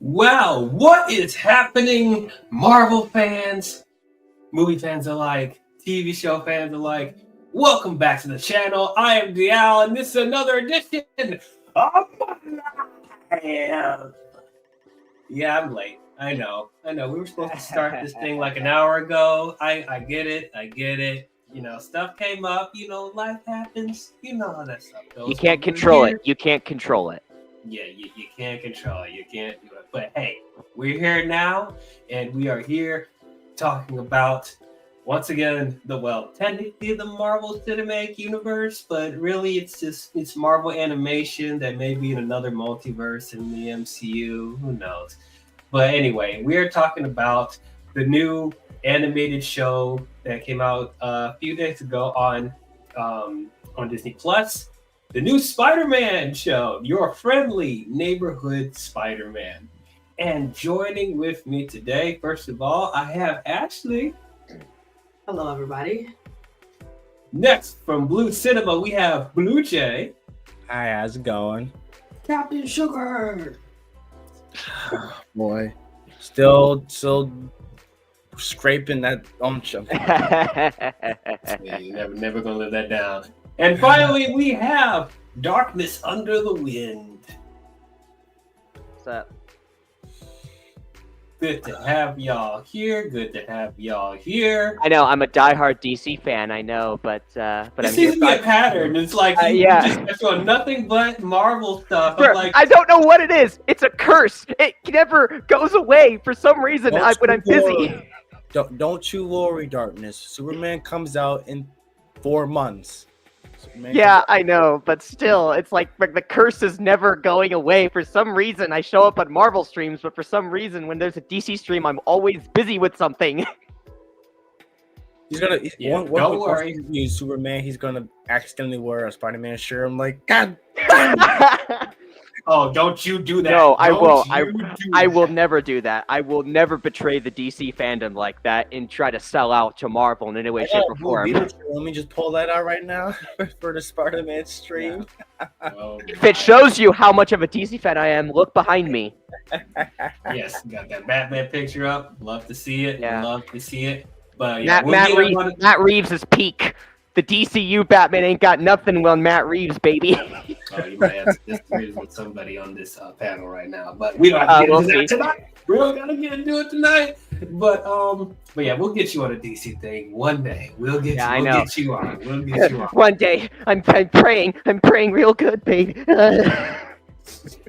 Well, what is happening, Marvel fans, movie fans alike, TV show fans alike? Welcome back to the channel. I am Dial, and this is another edition of my life. Yeah, I'm late. I know. We were supposed to start this thing like an hour ago. I get it. You know, stuff came up. You know, life happens. You know how that stuff goes. You can't control it. You can't control it. Yeah, you can't control it. You can't do it. But hey, we're here now, and we are here talking about, once again, technically the Marvel Cinematic Universe, but really it's Marvel animation that may be in another multiverse in the MCU. Who knows? But anyway, we are talking about the new animated show that came out a few days ago on Disney Plus. The new Spider-Man show, your friendly neighborhood Spider-Man. And joining with me today, first of all, I have Ashley. Hello, everybody. Next, from Blue Cinema, we have Blue Jay. Hi, how's it going? Captain Sugar. Boy, still scraping that chunk. Yeah, you're never gonna live that down. And finally, we have Darkness Under the Wind. What's up? Good to have y'all here. I know I'm a diehard DC fan. I know, but It I'm seems here. to be a pattern. It's like you just on nothing but Marvel stuff. Sure, I'm like, I don't know what it is. It's a curse. It never goes away for some reason when I'm busy. Don't you worry, Darkness. Superman comes out in 4 months. Yeah, I know, but still, it's like the curse is never going away. For some reason, I show up on Marvel streams, but for some reason, when there's a DC stream, I'm always busy with something. don't worry. Superman, he's gonna accidentally wear a Spider-Man shirt. I'm like, God. Oh, don't you do that. No, I will. I will. will never do that. I will never betray the DC fandom like that and try to sell out to Marvel in any way, shape, or form. Let me just pull that out right now for the Spider-Man stream. Oh, If it shows you how much of a DC fan I am, look behind me. yes, got that Batman picture up. Love to see it. Yeah. Love to see it. But yeah, Matt Reeves is peak. The DCU Batman ain't got nothing on Matt Reeves, baby. Oh, you might have to disagree with somebody on this panel right now, but we don't have to get into that tonight. We don't gotta get into it tonight. But yeah, we'll get you on a DC thing one day. We'll get you on. One day, I'm praying real good, baby.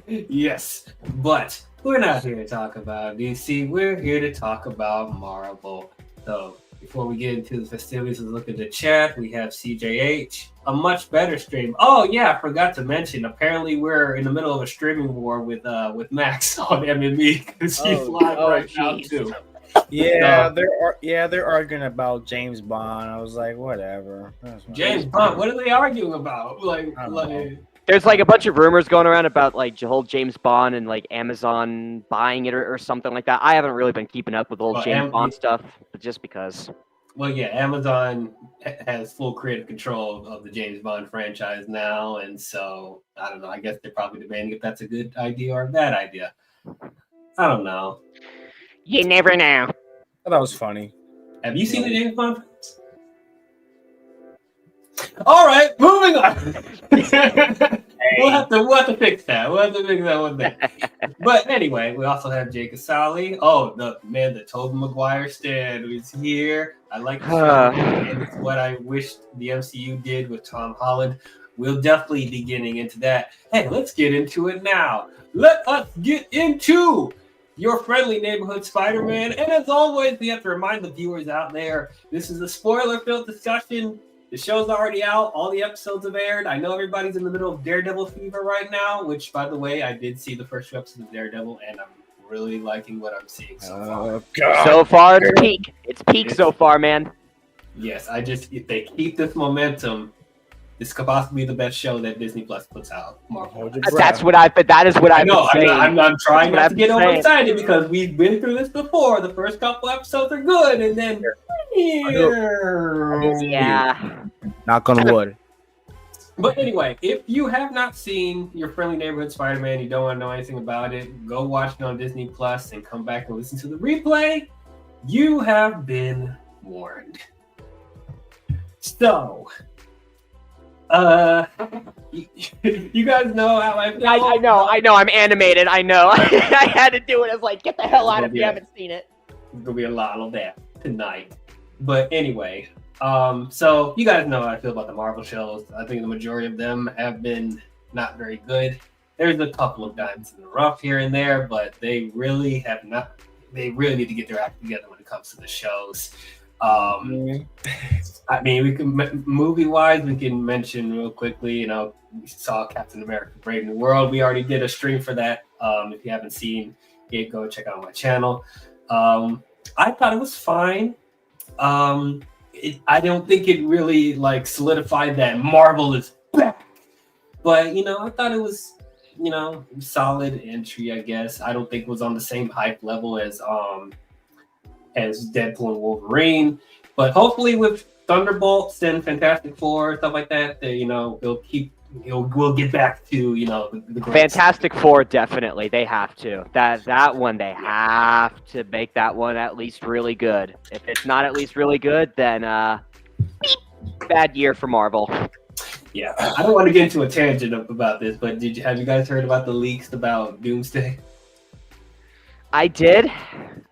Yes, but we're not here to talk about DC. We're here to talk about Marvel. So before we get into the festivities and look at the chat, we have CJH, a much better stream. Oh yeah, I forgot to mention. Apparently, we're in the middle of a streaming war with Max on MME because he's live right now too. Yeah, they're arguing about James Bond. I was like, whatever. James Bond. What are they arguing about? There's like a bunch of rumors going around about like whole James Bond and like Amazon buying it or something like that. I haven't really been keeping up with old James Bond stuff, but just because. Well, yeah, Amazon has full creative control of the James Bond franchise now, and so I don't know. I guess they're probably debating if that's a good idea or a bad idea. I don't know. You never know. That was funny. Have you seen the James Bond films? All right, moving on. We'll have to fix that. We'll have to fix that one day. But anyway, we also have Jake Asali. Oh, the Tobey Maguire stand is here. I like the show, and it's what I wish the MCU did with Tom Holland. We'll definitely be getting into that. Hey, let's get into it now. Let us get into your friendly neighborhood Spider-Man. And as always, we have to remind the viewers out there, this is a spoiler-filled discussion. The show's already out. All the episodes have aired. I know everybody's in the middle of Daredevil fever right now, which, by the way, I did see the first 2 episodes of Daredevil, and I'm really liking what I'm seeing so far. God. So far, it's peak. It's peak so far, man. Yes, if they keep this momentum, this could possibly be the best show that Disney Plus puts out. Marvel. That is what I've been saying. I'm trying not to get overexcited because we've been through this before. The first couple episodes are good, and then yeah. Knock on wood. But anyway, if you have not seen Your Friendly Neighborhood Spider-Man, you don't want to know anything about it, go watch it on Disney Plus and come back and listen to the replay. You have been warned. So, you guys know how I feel. I know. I'm animated. I know. I had to do it. I was like, get the hell out if you haven't seen it. There's gonna be a lot of that tonight. But anyway, so you guys know how I feel about the Marvel shows. I think the majority of them have been not very good. There's a couple of diamonds in the rough here and there, but they really have not. They really need to get their act together when it comes to the shows. I mean, we can movie-wise, we can mention real quickly. You know, we saw Captain America: Brave New World. We already did a stream for that. If you haven't seen it, go check out my channel. I thought it was fine. I don't think it really like solidified that Marvel is back, but you know, I thought it was, you know, solid entry. I guess I don't think it was on the same hype level as Deadpool and Wolverine, but hopefully with Thunderbolts and Fantastic Four, stuff like that, you know, we'll get back to, you know, the Fantastic Four, definitely. They have to. That one, they have to make that one at least really good. If it's not at least really good, then bad year for Marvel. Yeah, I don't want to get into a tangent about this, but have you guys heard about the leaks about Doomsday? I did.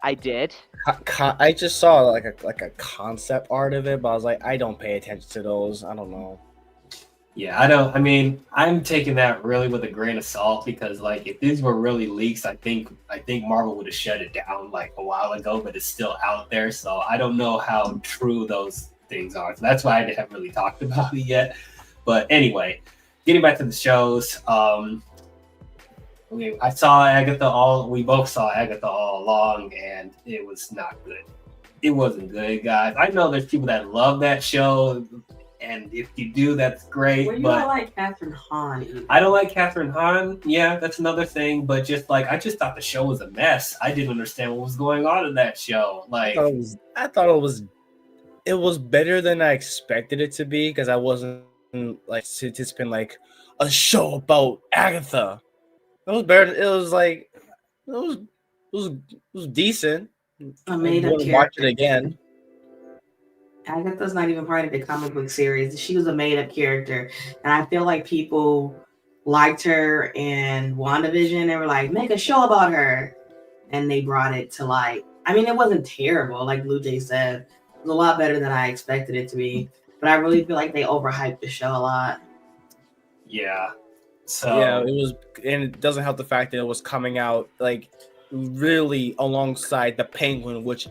I just saw like a concept art of it, but I was like, I don't pay attention to those. I don't know. Yeah, I mean, I'm taking that really with a grain of salt because, like, if these were really leaks, I think Marvel would have shut it down like a while ago, but it's still out there. So I don't know how true those things are. So that's why I haven't really talked about it yet. But anyway, getting back to the shows, I saw Agatha we both saw Agatha all along, and it was not good. It wasn't good, guys. I know there's people that love that show. And if you do, that's great. Well, you but don't like Catherine Hahn either. I don't like Catherine Hahn. Yeah, that's another thing. But just like, I just thought the show was a mess. I didn't understand what was going on in that show. Like, I thought it was better than I expected it to be because I wasn't like anticipating like a show about Agatha. It was better. It was like it was decent. A made up character. Watch it again. Agatha's not even part of the comic book series. She was a made-up character. And I feel like people liked her in WandaVision. They were like, make a show about her. And they brought it to light. I mean, it wasn't terrible, like Blue Jay said. It was a lot better than I expected it to be. But I really feel like they overhyped the show a lot. Yeah. So yeah, it was, and it doesn't help the fact that it was coming out like really alongside the Penguin, which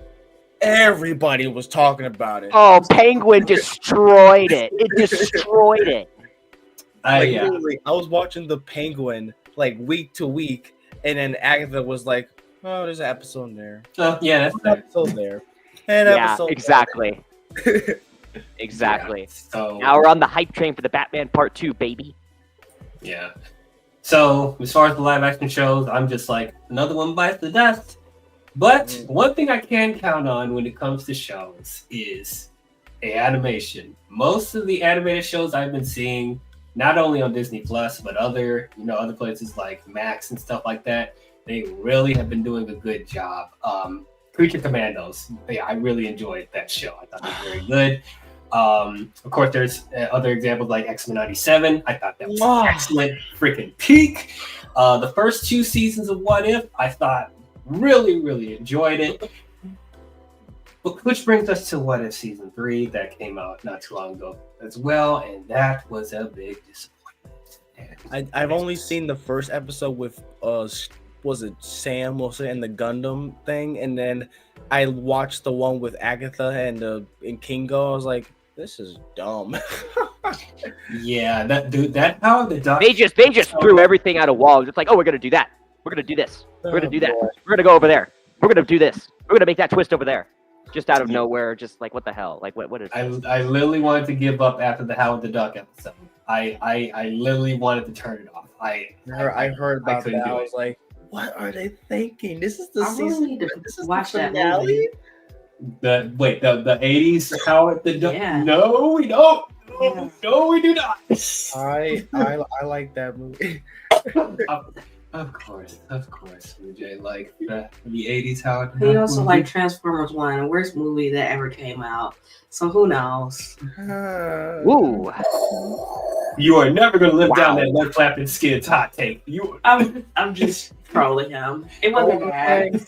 everybody was talking about it. Oh, Penguin destroyed it. It destroyed it. Literally, I was watching the Penguin like week to week, and then Agatha was like, "Oh, there's an episode in there." Yeah, that's an episode there. And yeah, episode exactly. There. Exactly. Yeah, so now we're on the hype train for the Batman Part 2, baby. Yeah. So as far as the live action shows, I'm just like, another one bites the dust. But one thing I can count on when it comes to shows is animation. Most of the animated shows I've been seeing, not only on Disney Plus, but other places like Max and stuff like that, they really have been doing a good job. Creature Commandos, yeah, I really enjoyed that show. I thought it was very good. Of course, there's other examples like X-Men 97. I thought that was an excellent freaking peak. The first 2 seasons of What If, I thought really enjoyed it. Which brings us to What If Season 3 that came out not too long ago as well, and that was a big disappointment. I've only seen the first episode with was it Sam Wilson and the Gundam thing, and then I watched the one with Agatha and Kingo. I was like, this is dumb. Yeah, that how the doc. They just threw everything out of walls. It's like, oh, we're gonna do that. We're gonna do this. We're gonna do that. We're gonna go over there. We're gonna do this. We're gonna make that twist over there. Just out of nowhere, just like what the hell? Like what is this? I literally wanted to give up after the Howard the Duck episode. I literally wanted to turn it off. I heard about that. I was like, what are they thinking? This is the season. Really This is watch the that finale? movie. the 80s Howard the Duck. Yeah. No, we don't. No, we do not. I like that movie. Of course, MJ, like the 80s, how it He also like Transformers 1, worst movie that ever came out. So who knows? Woo. You are never gonna live down Wow. that lip flapping skid's hot take. You I'm just trolling him. It wasn't bad.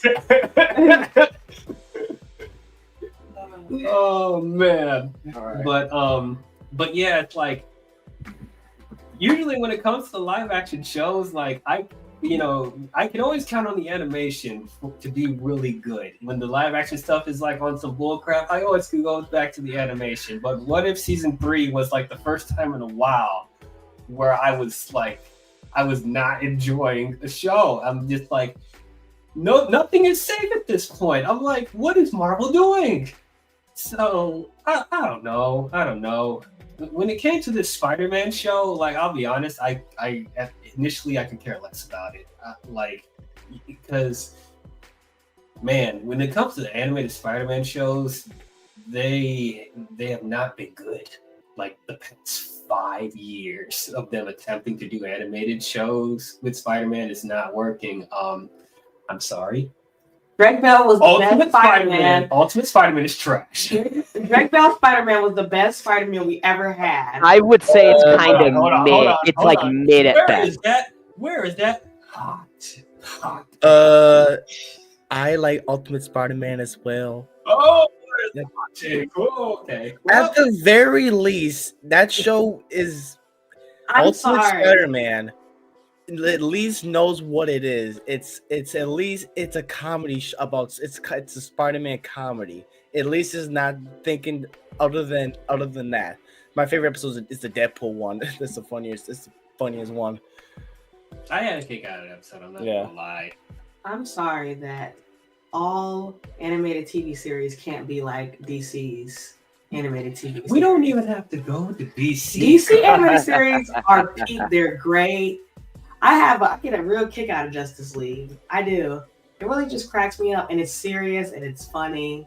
Oh man. All right. But yeah, it's like usually when it comes to live action shows, like I can always count on the animation to be really good. When the live action stuff is like on some bull crap, I always can go back to the animation. But what if season 3 was like the first time in a while where I was not enjoying the show? I'm just like, no, nothing is safe at this point. I'm like, what is Marvel doing? So I don't know. When it came to this Spider-Man show, like I'll be honest, I initially I could care less about it, because man, when it comes to the animated Spider-Man shows, they have not been good. Like the past 5 years of them attempting to do animated shows with Spider-Man is not working. I'm sorry. Greg Bell was the best Spider-Man. Ultimate Spider-Man is trash. Greg Bell Spider-Man was the best Spider-Man we ever had. I would say it's kind of hold on, It's like mid at best. Where is that? Hot. I like Ultimate Spider-Man as well. Oh, where's the hot take? Oh, okay. Well, At the very least, that show is I'm Ultimate sorry. Spider-Man. At least knows what it is. It's at least it's a comedy about it's a Spider-Man comedy. At least is not thinking other than that. My favorite episode is the Deadpool one. That's the funniest. It's the funniest one. I had a kick out of that episode. I'm not gonna lie. I'm sorry that all animated TV series can't be like DC's animated TV series. We don't even have to go to DC. DC animated series are peak. They're great. I get a real kick out of Justice League. I do. It really just cracks me up, and it's serious and it's funny.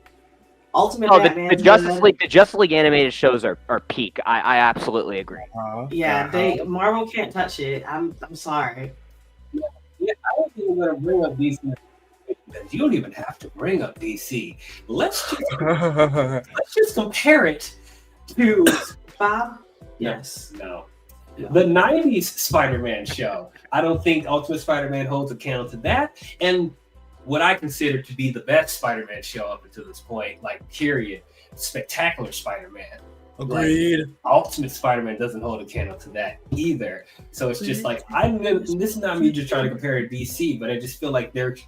Ultimate Batman. The Justice League animated shows are peak. I absolutely agree. Yeah, Marvel can't touch it. I'm sorry. Yeah, I don't think we're gonna bring up DC. You don't even have to bring up DC. Let's just compare it to Bob. Yes. No. The 90s Spider-Man show. I don't think Ultimate Spider-Man holds a candle to that. And what I consider to be the best Spider-Man show up until this point, like period, Spectacular Spider-Man. Agreed. Like, Ultimate Spider-Man doesn't hold a candle to that either. So it's just like this is not me just trying to compare to DC, but I just feel like there's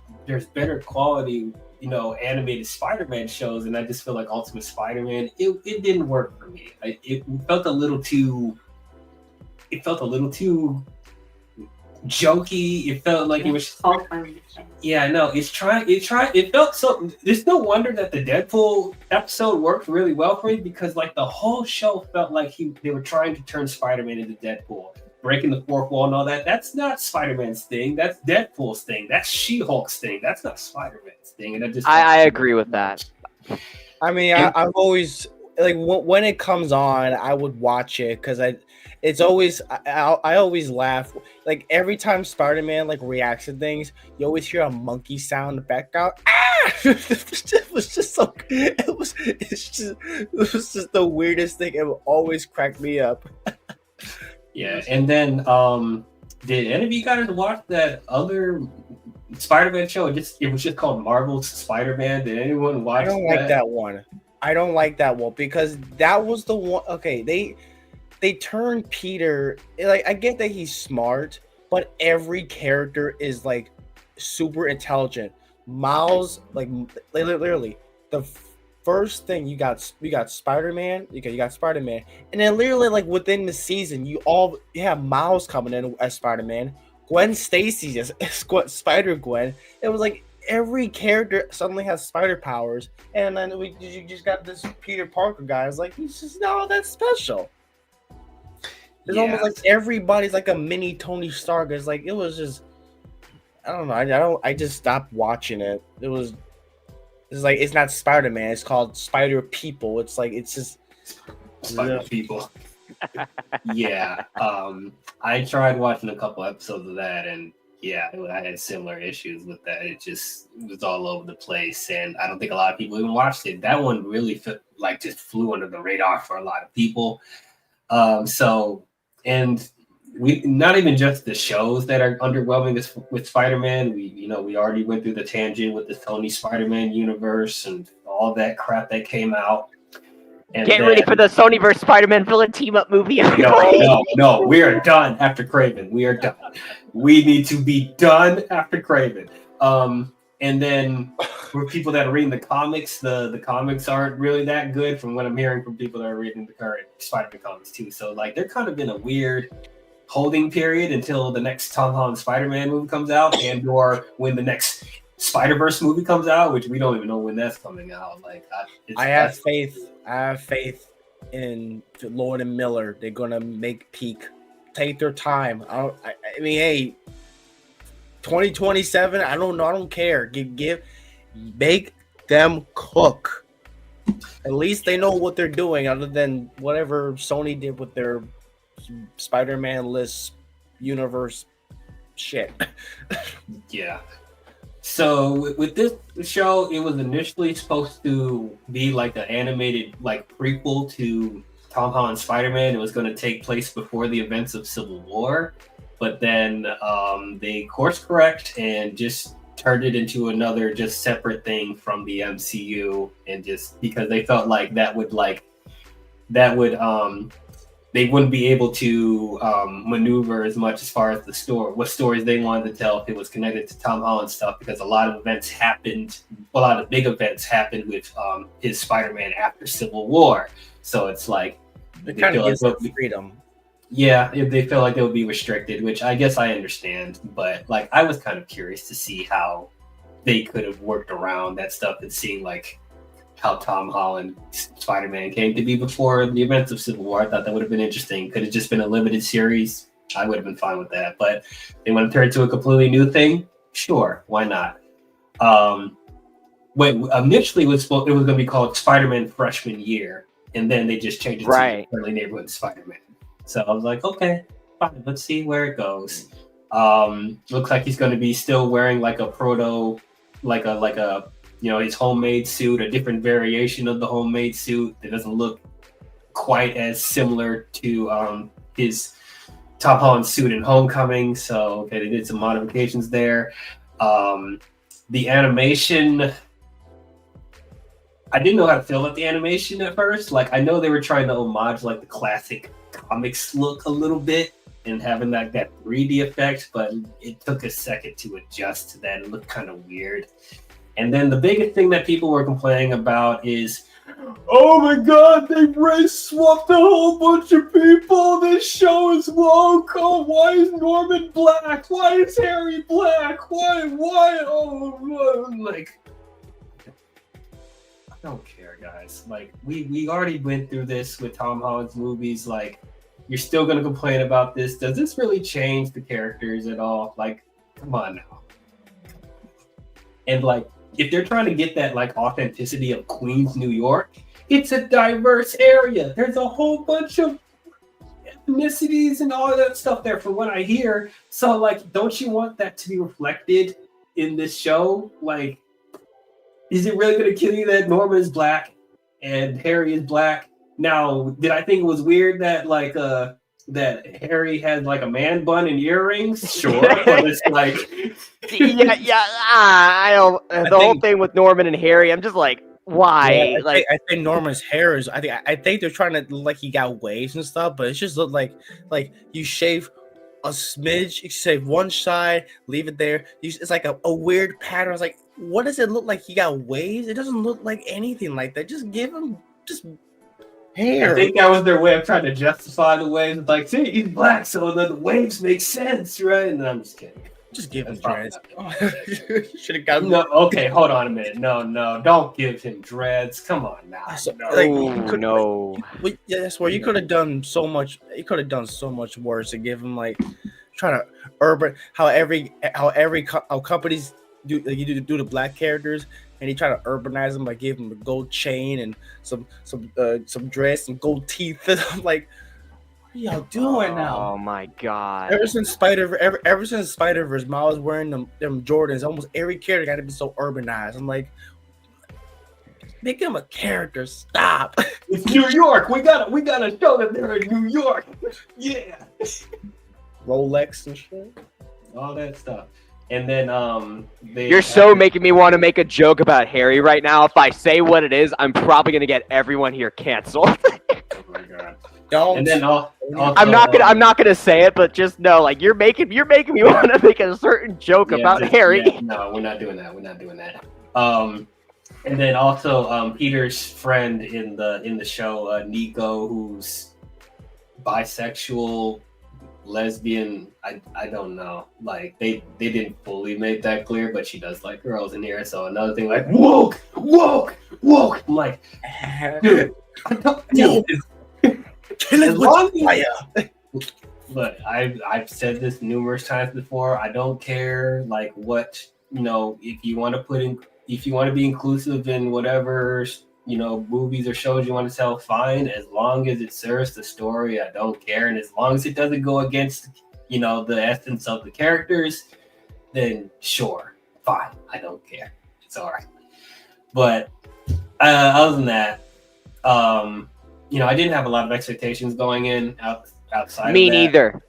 better quality, animated Spider-Man shows, and I just feel like Ultimate Spider-Man, it didn't work for me. It felt a little too jokey. It felt like it was. Yeah, I know. It felt so. There's no wonder that the Deadpool episode worked really well for me, because like the whole show felt like they were trying to turn Spider-Man into Deadpool, breaking the fourth wall and all that. That's not Spider-Man's thing. That's Deadpool's thing. That's She-Hulk's thing. That's not Spider-Man's thing. And I agree with that. I mean, I've always like when it comes on, I would watch it because I always laugh. Like every time Spider-Man like reacts to things, you always hear a monkey sound in the background. Ah! It was just so. It was just the weirdest thing. It would always crack me up. Yeah, and then did any of you guys watch that other Spider-Man show? It was just called Marvel's Spider-Man. Did anyone watch? I don't like that one. I don't like that one because that was the one. Okay, they turned Peter. Like I get that he's smart, but every character is like super intelligent. Miles, like literally, the first thing you got Spider-Man. You got Spider-Man, and then literally like within the season, you have Miles coming in as Spider-Man. Gwen Stacy is Spider-Gwen. It was like every character suddenly has spider powers, and then you just got this Peter Parker guy. It's like he's just not that special. It's almost like everybody's like a mini Tony Stark. It's like it was just, I don't know. I just stopped watching it. It's like it's not Spider-Man. It's called Spider People. It's like it's just Spider People. Yeah. I tried watching a couple episodes of that, and yeah, I had similar issues with that. It was all over the place, and I don't think a lot of people even watched it. That one really just flew under the radar for a lot of people. So, and we not even just the shows that are underwhelming with Spider-Man. We already went through the tangent with the Sony Spider-Man universe and all that crap that came out. And Get ready for the Sony vs. Spider-Man villain team-up movie. No, we are done after Kraven. We are done. We need to be done after Kraven. And then for people that are reading the comics, the comics aren't really that good from what I'm hearing from people that are reading the current Spider-Man comics too. So like they're kind of in a weird holding period until the next Tom Holland Spider-Man movie comes out, and or when the next Spider-Verse movie comes out, which we don't even know when that's coming out. Like I have faith in Lord and Miller. They're gonna make peak. Take their time. I mean, hey, 2027. I don't know. I don't care. Make them cook. At least they know what they're doing, other than whatever Sony did with their Spider-Man list universe shit. Yeah. So with this show, it was initially supposed to be like an animated like prequel to Tom Holland's Spider-Man. It was going to take place before the events of Civil War, but then they course correct and just turned it into another just separate thing from the MCU, and just because they felt like that would they wouldn't be able to maneuver as much as far as what stories they wanted to tell if it was connected to Tom Holland stuff, because a lot of big events happened with his Spider-Man after Civil War. So it's like it kind of gives them freedom. Yeah, if they feel like they would be restricted, which I guess I understand, but like I was kind of curious to see how they could have worked around that stuff and seeing like how Tom Holland Spider-Man came to be before the events of Civil War. I thought that would have been interesting. Could have just been a limited series. I would have been fine with that. But they want to turn it to a completely new thing? Sure, why not? When initially it was going to be called Spider-Man Freshman Year, and then they just changed it to Early Neighborhood Spider-Man. So I was like, okay, fine, let's see where it goes. Looks like he's going to be still wearing like a his homemade suit, a different variation of the homemade suit that doesn't look quite as similar to his Tom Holland suit in Homecoming. So okay, they did some modifications there. The animation, I didn't know how to feel about the animation at first. Like I know they were trying to homage like the classic comics look a little bit and having that 3D effect, but it took a second to adjust to that. It looked kind of weird. And then the biggest thing that people were complaining about is, oh my God, they race swapped a whole bunch of people. This show is woke. Oh, why is Norman black? Why is Harry black? Why? Oh, like, I don't care, guys. Like, we already went through this with Tom Holland's movies. Like, you're still going to complain about this. Does this really change the characters at all? Like, come on now. And like, if they're trying to get that like authenticity of Queens, New York, it's a diverse area. There's a whole bunch of ethnicities and all of that stuff there from what I hear. So like, don't you want that to be reflected in this show? Like, is it really going to kill you that Norman is black and Harry is black? Now, did I think it was weird that like that Harry had like a man bun and earrings? Sure, but it's like I don't. The whole thing with Norman and Harry, I'm just like, why? Yeah, I think Norman's hair is. I think they're trying to look like he got waves and stuff, but it just looked like you shave a smidge, you shave one side, leave it there. It's like a weird pattern. I was like, what does it look like? He got waves? It doesn't look like anything like that. Just give him hair. I think that was their way of trying to justify the waves. It's like, see, he's black, so the waves make sense, right? And I'm just kidding. Just give him dreads. Should have gotten. No, okay, hold on a minute. No, don't give him dreads. Come on now. That's where you could have done so much. You could have done so much worse to give him like trying to urban how companies do the black characters, and he try to urbanize them by giving him a gold chain and some dress and gold teeth. And I'm like, y'all doing now? Oh my god. Ever since Spider-Verse, Miles wearing them Jordans, almost every character got to be so urbanized. I'm like, make him a character. Stop. It's New York. We gotta show that they're in New York. Yeah. Rolex and shit. All that stuff. And then You're so making me want to make a joke about Harry right now. If I say what it is, I'm probably gonna get everyone here canceled. Oh my god. Don't. And then also, I'm not gonna say it, but just know, like you're making me want to make a certain joke about Harry. Yeah, no, we're not doing that. And then also Peter's friend in the show, Nico, who's bisexual, lesbian. I don't know. Like they didn't fully make that clear, but she does like girls in here. So another thing, like woke. I'm like, dude, Kill it with fire. Look, I've said this numerous times before. I don't care like what, if you want to be inclusive in whatever, movies or shows you want to tell, fine, as long as it serves the story. I don't care. And as long as it doesn't go against, the essence of the characters, then sure, fine. I don't care. It's all right. But other than that, I didn't have a lot of expectations going in outside. Me neither.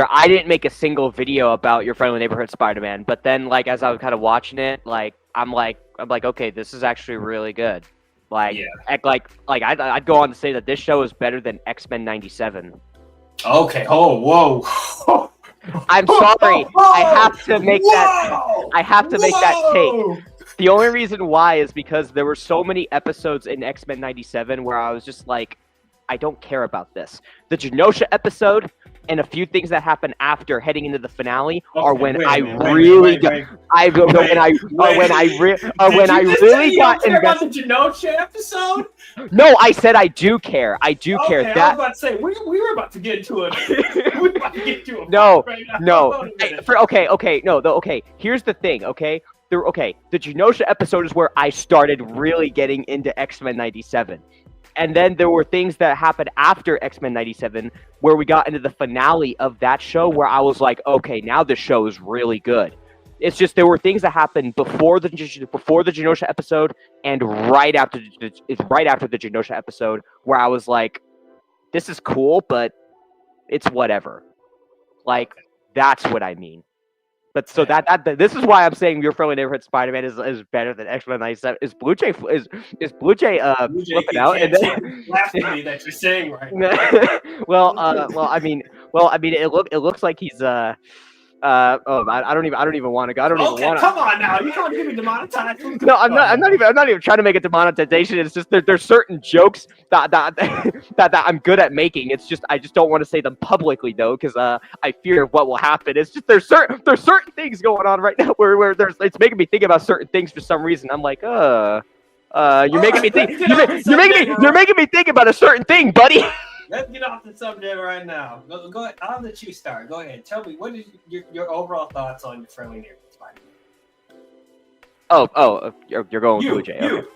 I didn't make a single video about Your Friendly Neighborhood Spider-Man, but then like as I was kind of watching it, like I'm like, okay, this is actually really good. Like, yeah. I'd go on to say that this show is better than X-Men '97. Okay. Oh, whoa. I'm sorry. I have to make that take. The only reason why is because there were so many episodes in X-Men '97 where I was just like, I don't care about this. The Genosha episode and a few things that happen after heading into the finale are when I really got invested. About the Genosha episode? No, I said I do care. I do care. I was about to say we were about to get into it. We were about to get to it. No. Here's the thing. Okay. The Genosha episode is where I started really getting into X-Men '97. And then there were things that happened after X-Men '97 where we got into the finale of that show where I was like, okay, now the show is really good. It's just there were things that happened before the Genosha episode and right after the Genosha episode where I was like, this is cool, but it's whatever. Like, that's what I mean. But so that this is why I'm saying Your Friendly Neighborhood Spider-Man is better than X-Men '97. Is Blue Jay flipping out? And then blasphemy that you're saying right now. It looks like he's I don't even want to go. Come on now, you can't give me demonetized. No, I'm not even trying to make it demonetization. It's just there's certain jokes that I'm good at making. It's just I just don't want to say them publicly though, because I fear what will happen. It's just there's certain things going on right now where it's making me think about certain things for some reason. I'm like, you're making me think. You're making me think about a certain thing, buddy. Let's get off the subject right now. Go ahead. I'll let you start. Go ahead. Tell me, what is your overall thoughts on Your Friendly Neighborhood Spider-Man? You're going with Blue Jay. Okay.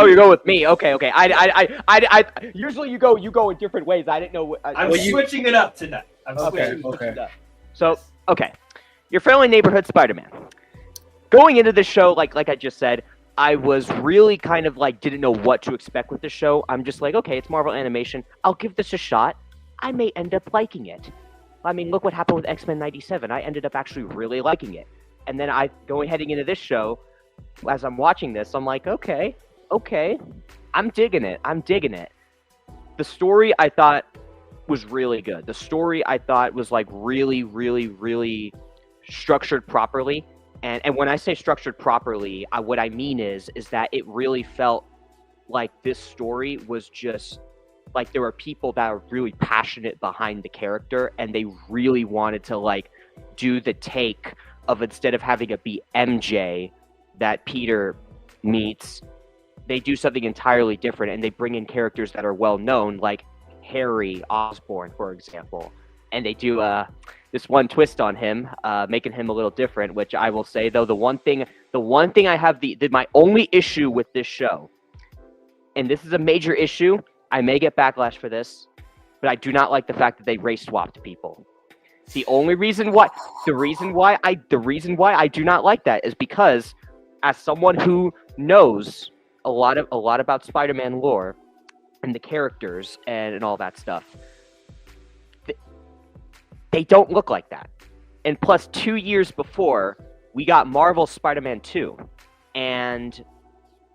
You're going with me. Okay. I usually you go in different ways. I didn't know. I'm switching it up tonight. Okay. So, Your Friendly Neighborhood Spider-Man. Going into this show, like I just said, I was really kind of like didn't know what to expect with the show. I'm just like, okay, it's Marvel Animation. I'll give this a shot. I may end up liking it. I mean, look what happened with X-Men '97. I ended up actually really liking it. And then heading into this show, as I'm watching this, I'm like, okay, I'm digging it. The story I thought was really good. The story I thought was like really, really, really structured properly. And when I say structured properly, what I mean is that it really felt like this story was just like there were people that are really passionate behind the character and they really wanted to like do the take of instead of having it be MJ that Peter meets, they do something entirely different and they bring in characters that are well known, like Harry Osborn, for example. And they do this one twist on him, making him a little different, which I will say though, the one thing I have my only issue with this show, and this is a major issue, I may get backlash for this, but I do not like the fact that they race swapped people. The reason why I do not like that is because, as someone who knows a lot about Spider-Man lore and the characters and all that stuff, they don't look like that. And plus, 2 years before, we got Marvel's Spider-Man 2, and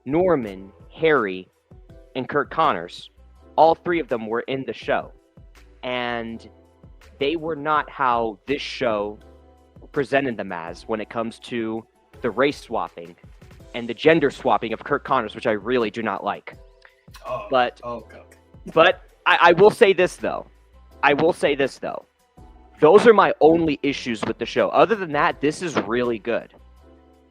Norman, Harry, and Kurt Connors, all three of them were in the show, and they were not how this show presented them as when it comes to the race swapping and the gender swapping of Kurt Connors, which I really do not like. But I will say this though. Those are my only issues with the show. Other than that, this is really good.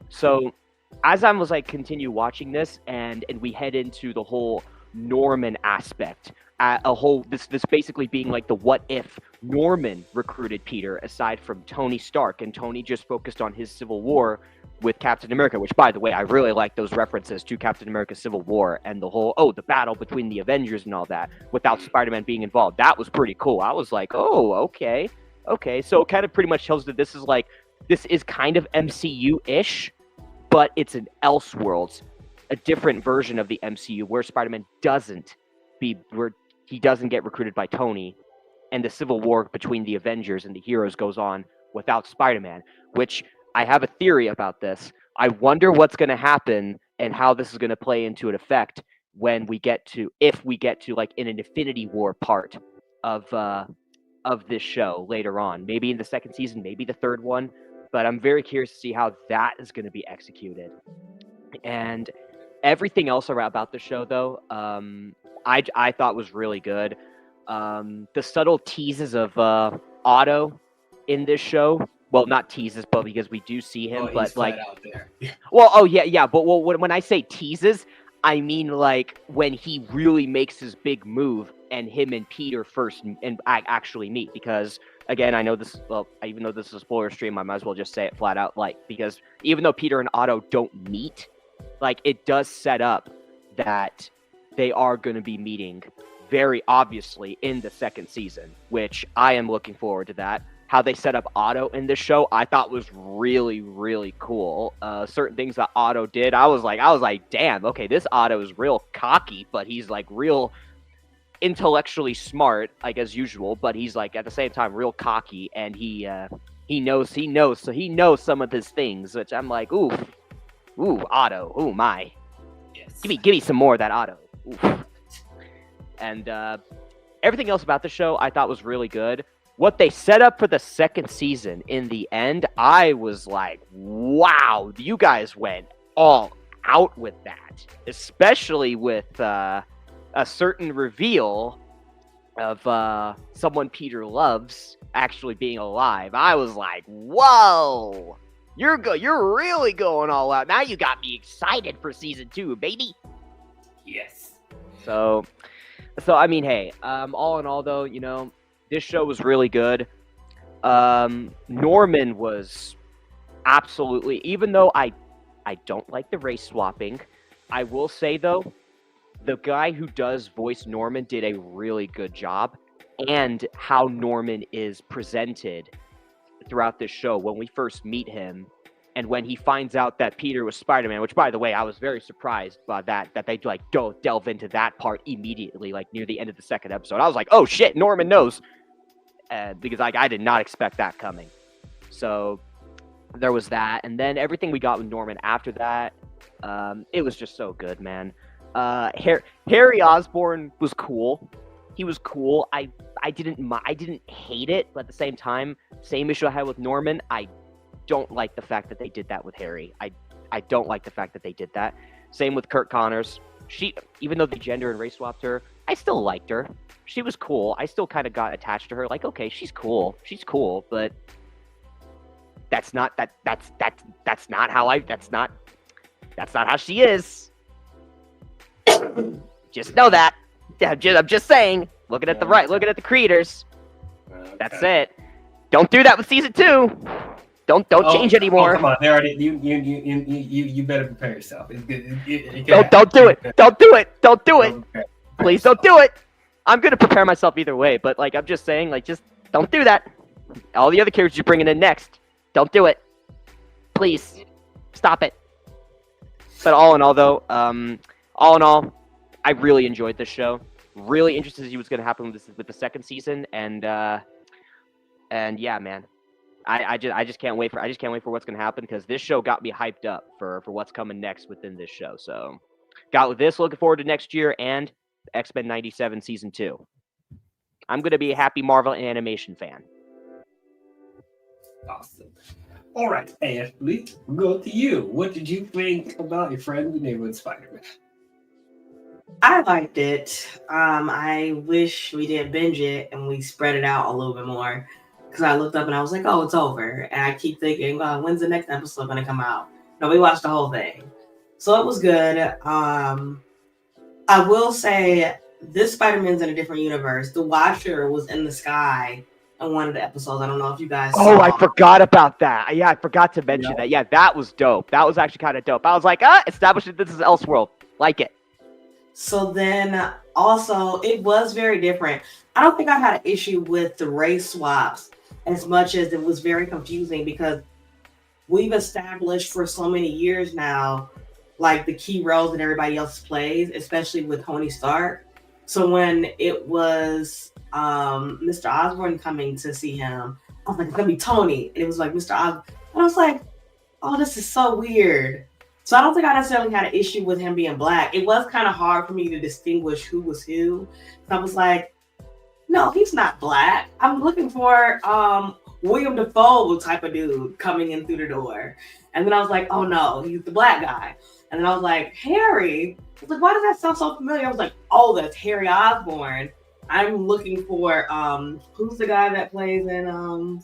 So as I was like continue watching this and we head into the whole Norman aspect, this basically being like the what if Norman recruited Peter aside from Tony Stark, and Tony just focused on his Civil War with Captain America, which, by the way, I really like those references to Captain America Civil War and the whole the battle between the Avengers and all that without Spider-Man being involved. That was pretty cool. I was like, okay, so it kind of pretty much tells that this is kind of MCU-ish, but it's an Elseworlds, a different version of the MCU where Spider-Man doesn't get recruited by Tony, and the Civil War between the Avengers and the heroes goes on without Spider-Man, which I have a theory about this. I wonder what's going to happen and how this is going to play into an effect if we get to like in an Infinity War part of this show later on, maybe in the second season, maybe the third one, but I'm very curious to see how that is going to be executed. And everything else about the show, though, I thought was really good. The subtle teases of Otto in this show. Well, not teases, but because we do see him, but like, out there. But when I say teases, I mean like when he really makes his big move and him and Peter first and actually meet. Because again, I know this. Well, even though this is a spoiler stream, I might as well just say it flat out. Like, because even though Peter and Otto don't meet, like it does set up that they are going to be meeting very obviously in the second season, which I am looking forward to that. How they set up Otto in this show, I thought was really, really cool. Certain things that Otto did, I was like, damn, okay, this Otto is real cocky, but he's like real intellectually smart, like as usual, but he's like at the same time real cocky, and he knows some of his things, which I'm like, ooh, Otto, ooh my, Yes. give me some more of that Otto. Oof. And everything else about the show I thought was really good. What they set up for the second season in the end, I was like, wow, you guys went all out with that. Especially with a certain reveal of someone Peter loves actually being alive. I was like, whoa, you're really going all out. Now you got me excited for season 2, baby. Yes. So I mean, hey, all in all though, you know, this show was really good. Norman was absolutely, even though I don't like the race swapping, I will say though, the guy who does voice Norman did a really good job, and how Norman is presented throughout this show when we first meet him, and when he finds out that Peter was Spider-Man, which, by the way, I was very surprised by that they like delve into that part immediately, like near the end of the second episode. I was like, oh shit, Norman knows, because like I did not expect that coming. So there was that, and then everything we got with Norman after that, it was just so good, man. Harry Osborn was cool. He was cool. I didn't hate it, but at the same time, same issue I had with Norman. I don't like the fact that they did that with Harry. I don't like the fact that they did that. Same with Kurt Connors. She, even though they gender and race swapped her, I still liked her. She was cool. I still kind of got attached to her. Like, okay, she's cool, but that's not how she is. Just know that. I'm just saying. Looking at the creators. Okay. That's it. Don't do that with season 2. Don't change anymore. Come on, they already. You better prepare yourself. It's good. Don't do it. Don't do it. Don't do it. Please don't do it. I'm gonna prepare myself either way, but like I'm just saying, like just don't do that. All the other characters you're bringing in next, don't do it. Please, stop it. But all in all, though, all in all, I really enjoyed this show. Really interested to see what's gonna happen with the second season, and yeah, man, I just can't wait for what's gonna happen because this show got me hyped up for what's coming next within this show. So, got this looking forward to next year and X-Men '97 season 2. I'm gonna be a happy Marvel animation fan. Awesome. All right, Ashley, we'll go to you. What did you think about your friend, the Neighborhood Spider-Man? I liked it. I wish we didn't binge it and we spread it out a little bit more. Because I looked up and I was like, oh, it's over. And I keep thinking, well, when's the next episode going to come out? No, we watched the whole thing. So it was good. I will say this Spider-Man's in a different universe. The Watcher was in the sky in one of the episodes. I don't know if you guys saw. Oh, I forgot about that. Yeah, I forgot to mention that. Yeah, that was dope. That was actually kind of dope. I was like, established that this is Elseworld. Like it. So then also, it was very different. I don't think I had an issue with the race swaps as much as it was very confusing because we've established for so many years now, like the key roles that everybody else plays, especially with Tony Stark. So when it was Mr. Osborn coming to see him, I was like, it's gonna be Tony. And it was like Mr. Osborn. And I was like, oh, this is so weird. So I don't think I necessarily had an issue with him being black. It was kind of hard for me to distinguish who was who. So I was like, no, he's not black. I'm looking for William Dafoe type of dude coming in through the door. And then I was like, oh no, he's the black guy. And then I was like, Harry. I was like, why does that sound so familiar? I was like, oh, that's Harry Osborn. I'm looking for who's the guy that plays in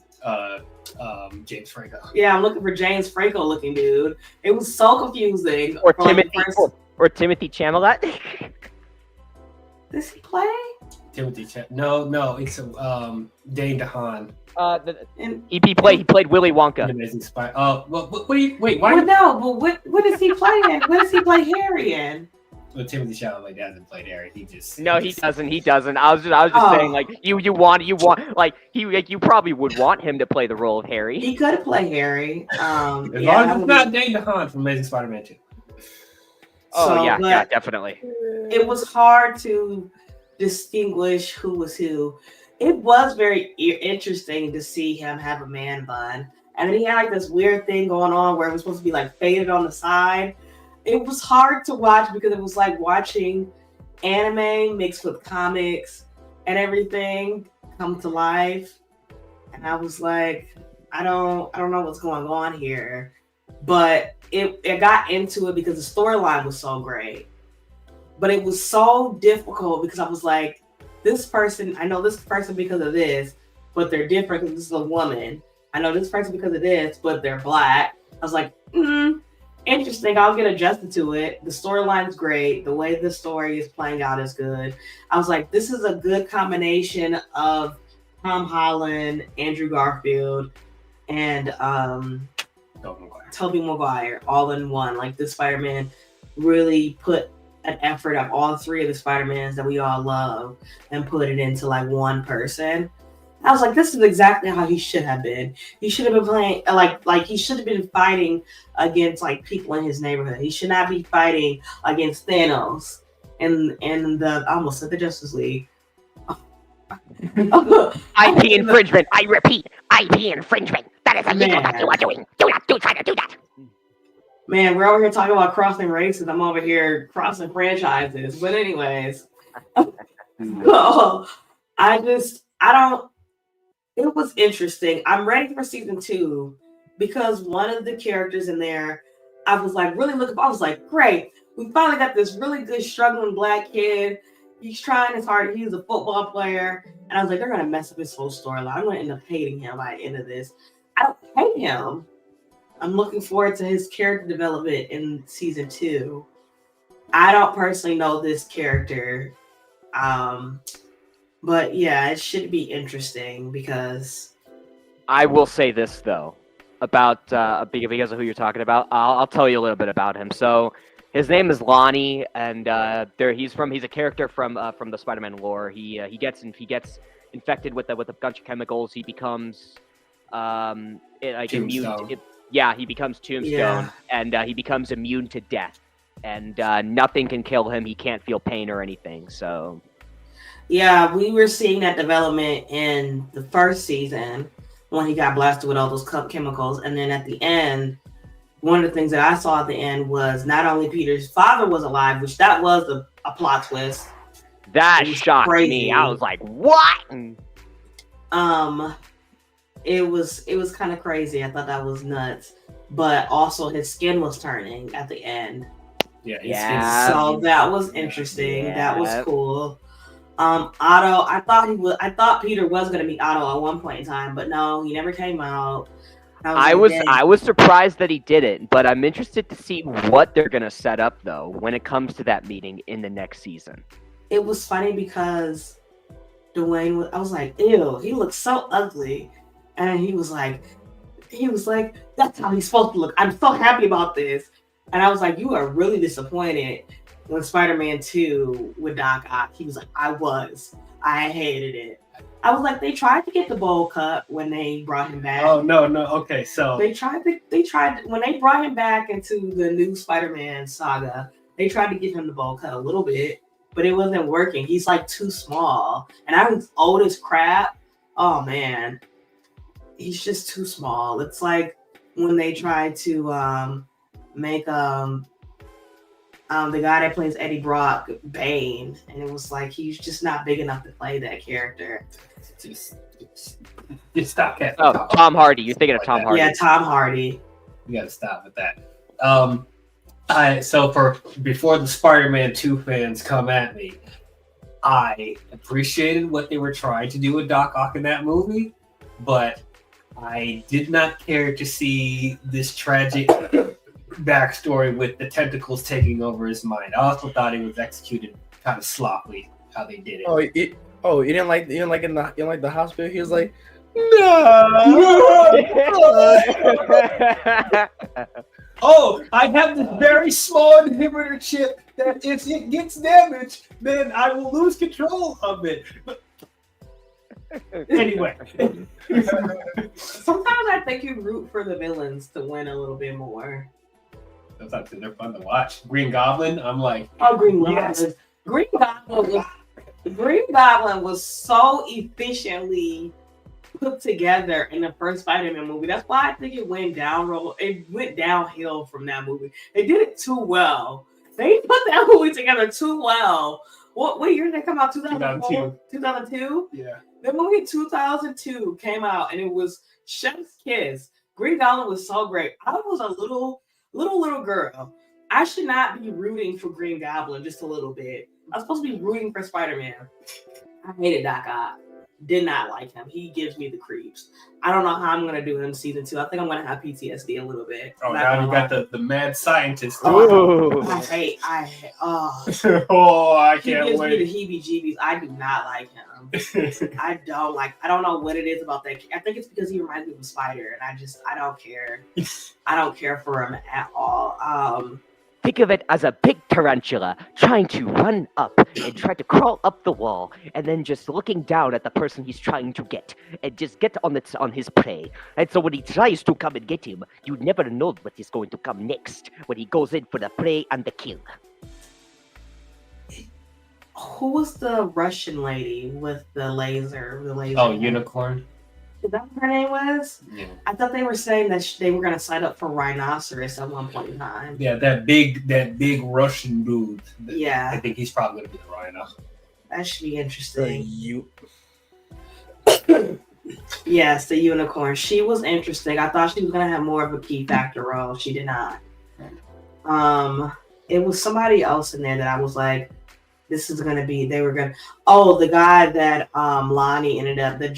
James Franco. Yeah, I'm looking for James Franco looking dude. It was so confusing. Or Timothy Chalamet. Does he play? No, it's Dane DeHaan. He played Willy Wonka. Amazing Spy. Oh, well, wait, why? Well, no, but what does he play in? What does he play Harry in? Well, Timothy Chalamet doesn't play Harry. He doesn't. He doesn't. I was just saying, like you probably would want him to play the role of Harry. He could play Harry. As long as it's not Dane DeHaan from Amazing Spider-Man 2. Oh yeah, definitely. It was hard to distinguish who was who. It was very interesting to see him have a man bun. And then he had like this weird thing going on where it was supposed to be like faded on the side. It was hard to watch because it was like watching anime mixed with comics and everything come to life. And I was like, I don't know what's going on here. But it got into it because the storyline was so great. But it was so difficult because I was like, this person, I know this person because of this, but they're different because this is a woman. I know this person because of this, but they're black. I was like, interesting. I'll get adjusted to it. The storyline's great. The way the story is playing out is good. I was like, this is a good combination of Tom Holland, Andrew Garfield, and Tobey Maguire all in one. Like this Spider-Man really put an effort of all three of the Spider-Mans that we all love and put it into like one person. I was like, this is exactly how he should have been. He should have been playing like he should have been fighting against like people in his neighborhood. He should not be fighting against Thanos and the I almost said the Justice League. IP infringement. I repeat, IP infringement. That is illegal that you are doing. Do not try to do that. Man, we're over here talking about crossing races. I'm over here crossing franchises. But anyways, so it was interesting. I'm ready for season 2 because one of the characters in there, I was like really looking for. I was like, great. We finally got this really good struggling black kid. He's trying his hard. He's a football player. And I was like, they're going to mess up his whole storyline. I'm going to end up hating him by the end of this. I don't hate him. I'm looking forward to his character development in season 2. I don't personally know this character. But yeah, it should be interesting because I will say this though about because of who you're talking about. I'll tell you a little bit about him. So His name is Lonnie, and he's a character from the Spider-Man lore. He gets infected with a bunch of chemicals. He becomes immune. Tombstone. He becomes Tombstone, and he becomes immune to death, and nothing can kill him. He can't feel pain or anything. So yeah, we were seeing that development in the first season when he got blasted with all those chemicals, and then at the end. One of the things that I saw at the end was not only Peter's father was alive, which that was a plot twist. That shocked me. I was like, "What?" It was kind of crazy. I thought that was nuts. But also his skin was turning at the end. Yeah. So that was interesting. Yeah. That was cool. Otto, I thought Peter was gonna meet Otto at one point in time, but no, he never came out. I was surprised that he didn't, but I'm interested to see what they're gonna set up though when it comes to that meeting in the next season. It was funny because Dwayne I was like, ew, he looks so ugly. And he was like, that's how he's supposed to look. I'm so happy about this. And I was like, you are really disappointed when Spider-Man 2 with Doc Ock. He was like, I hated it. I was like, they tried to get the bowl cut when they brought him back. Oh no, okay, so they tried when they brought him back into the new Spider-Man saga. They tried to give him the bowl cut a little bit, but it wasn't working. He's like too small, and I'm old as crap. Oh man, he's just too small. It's like when they tried to make the guy that plays Eddie Brock Bane, and it was like he's just not big enough to play that character. Just stop that. Oh, Tom Hardy. You're thinking of Tom Hardy. Yeah, Tom Hardy. You got to stop with that. Before the Spider-Man 2 fans come at me, I appreciated what they were trying to do with Doc Ock in that movie, but I did not care to see this tragic backstory with the tentacles taking over his mind. I also thought it was executed kind of sloppily how they did it. You didn't like the hospital? He was like, no. Oh, I have this very small inhibitor chip that if it gets damaged, then I will lose control of it. Anyway. Sometimes I think you root for the villains to win a little bit more. Sometimes they're fun to watch. Green Goblin, I'm like, Green Goblin. Yes. Green Goblin was so efficiently put together in the first Spider-Man movie. That's why I think it went downhill from that movie. They did it too well. They put that movie together too well. What year did they come out? 2004? 2002? Yeah. The movie 2002 came out and it was Chef's Kiss. Green Goblin was so great. I was a little girl. I should not be rooting for Green Goblin just a little bit. I was supposed to be rooting for Spider-Man. I hated Doc Ock. Did not like him. He gives me the creeps. I don't know how I'm gonna do him in season 2. I think I'm gonna have PTSD a little bit. Oh, now you got the mad scientist. Ooh. I hate. Oh, I can't He gives wait. me the heebie-jeebies. I do not like him. I don't know what it is about that. I think it's because he reminds me of a spider, and I don't care. I don't care for him at all. Think of it as a big tarantula trying to run up and try to crawl up the wall, and then just looking down at the person he's trying to get, and just get on his prey. And so when he tries to come and get him, you never know what is going to come next when he goes in for the prey and the kill. Who was the Russian lady with the laser? Oh, Unicorn. Is that what her name was? Yeah. I thought they were saying that they were going to sign up for Rhinoceros at one point in time. Yeah, that big Russian dude. Yeah. I think he's probably gonna be the Rhino. That should be interesting. You. Yes, the Unicorn. She was interesting. I thought she was going to have more of a key factor role. She did not. It was somebody else in there that I was like, this is gonna be. They were gonna. Oh, the guy that Lonnie ended up the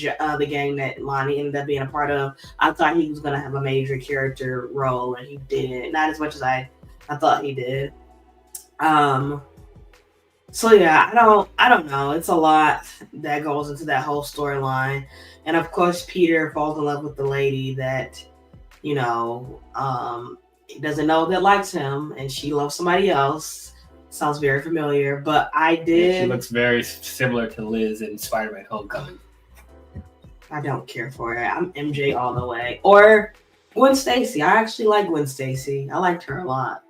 gang that Lonnie ended up being a part of. I thought he was gonna have a major character role, and he didn't. Not as much as I thought he did. So yeah, I don't know. It's a lot that goes into that whole storyline, and of course, Peter falls in love with the lady that, he doesn't know that likes him, and she loves somebody else. Sounds very familiar, but I did. She looks very similar to Liz in Spider-Man: Homecoming. I don't care for it. I'm MJ all the way. Or Gwen Stacy. I actually like Gwen Stacy. I liked her a lot.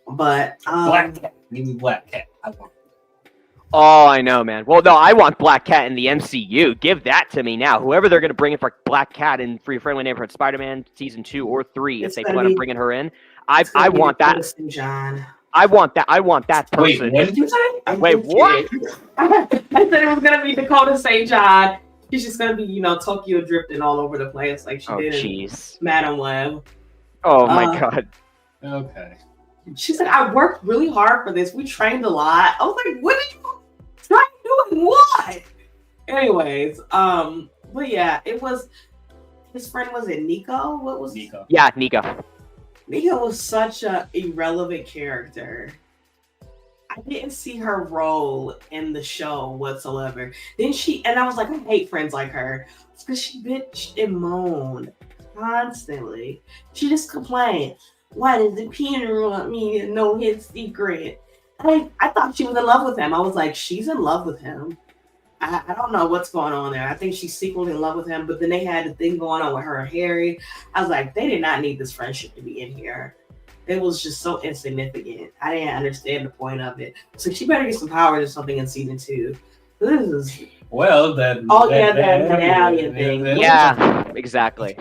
But Black Cat. Give me Black Cat. I want. Oh, I know, man. Well, no, I want Black Cat in the MCU. Give that to me now. Whoever they're going to bring in for Black Cat in Free Friendly Neighborhood Spider-Man season 2 or 3, if they plan on bringing her in, I want that. John. I want that. I want that person. Wait, what did you say? Wait, what? I said it was gonna be Dakota St. John. She's just gonna be, Tokyo drifting all over the place like she did in Madam Web. Oh my god. Okay. She said, I worked really hard for this. We trained a lot. I was like, what did you try doing? What? Anyways, but yeah, it was his friend, was it Nico? What was Nico? Yeah, Nico. Nico was such an irrelevant character. I didn't see her role in the show whatsoever. Then and I was like, I hate friends like her. Because she bitched and moaned constantly. She just complained. Why does Peter want me to know his secret? I thought she was in love with him. I was like, she's in love with him. I don't know what's going on there. I think she's secretly in love with him. But then they had the thing going on with her and Harry. I was like, they did not need this friendship to be in here. It was just so insignificant. I didn't understand the point of it. So she better get some powers or something in season 2. This is that medallion thing. Yeah, exactly.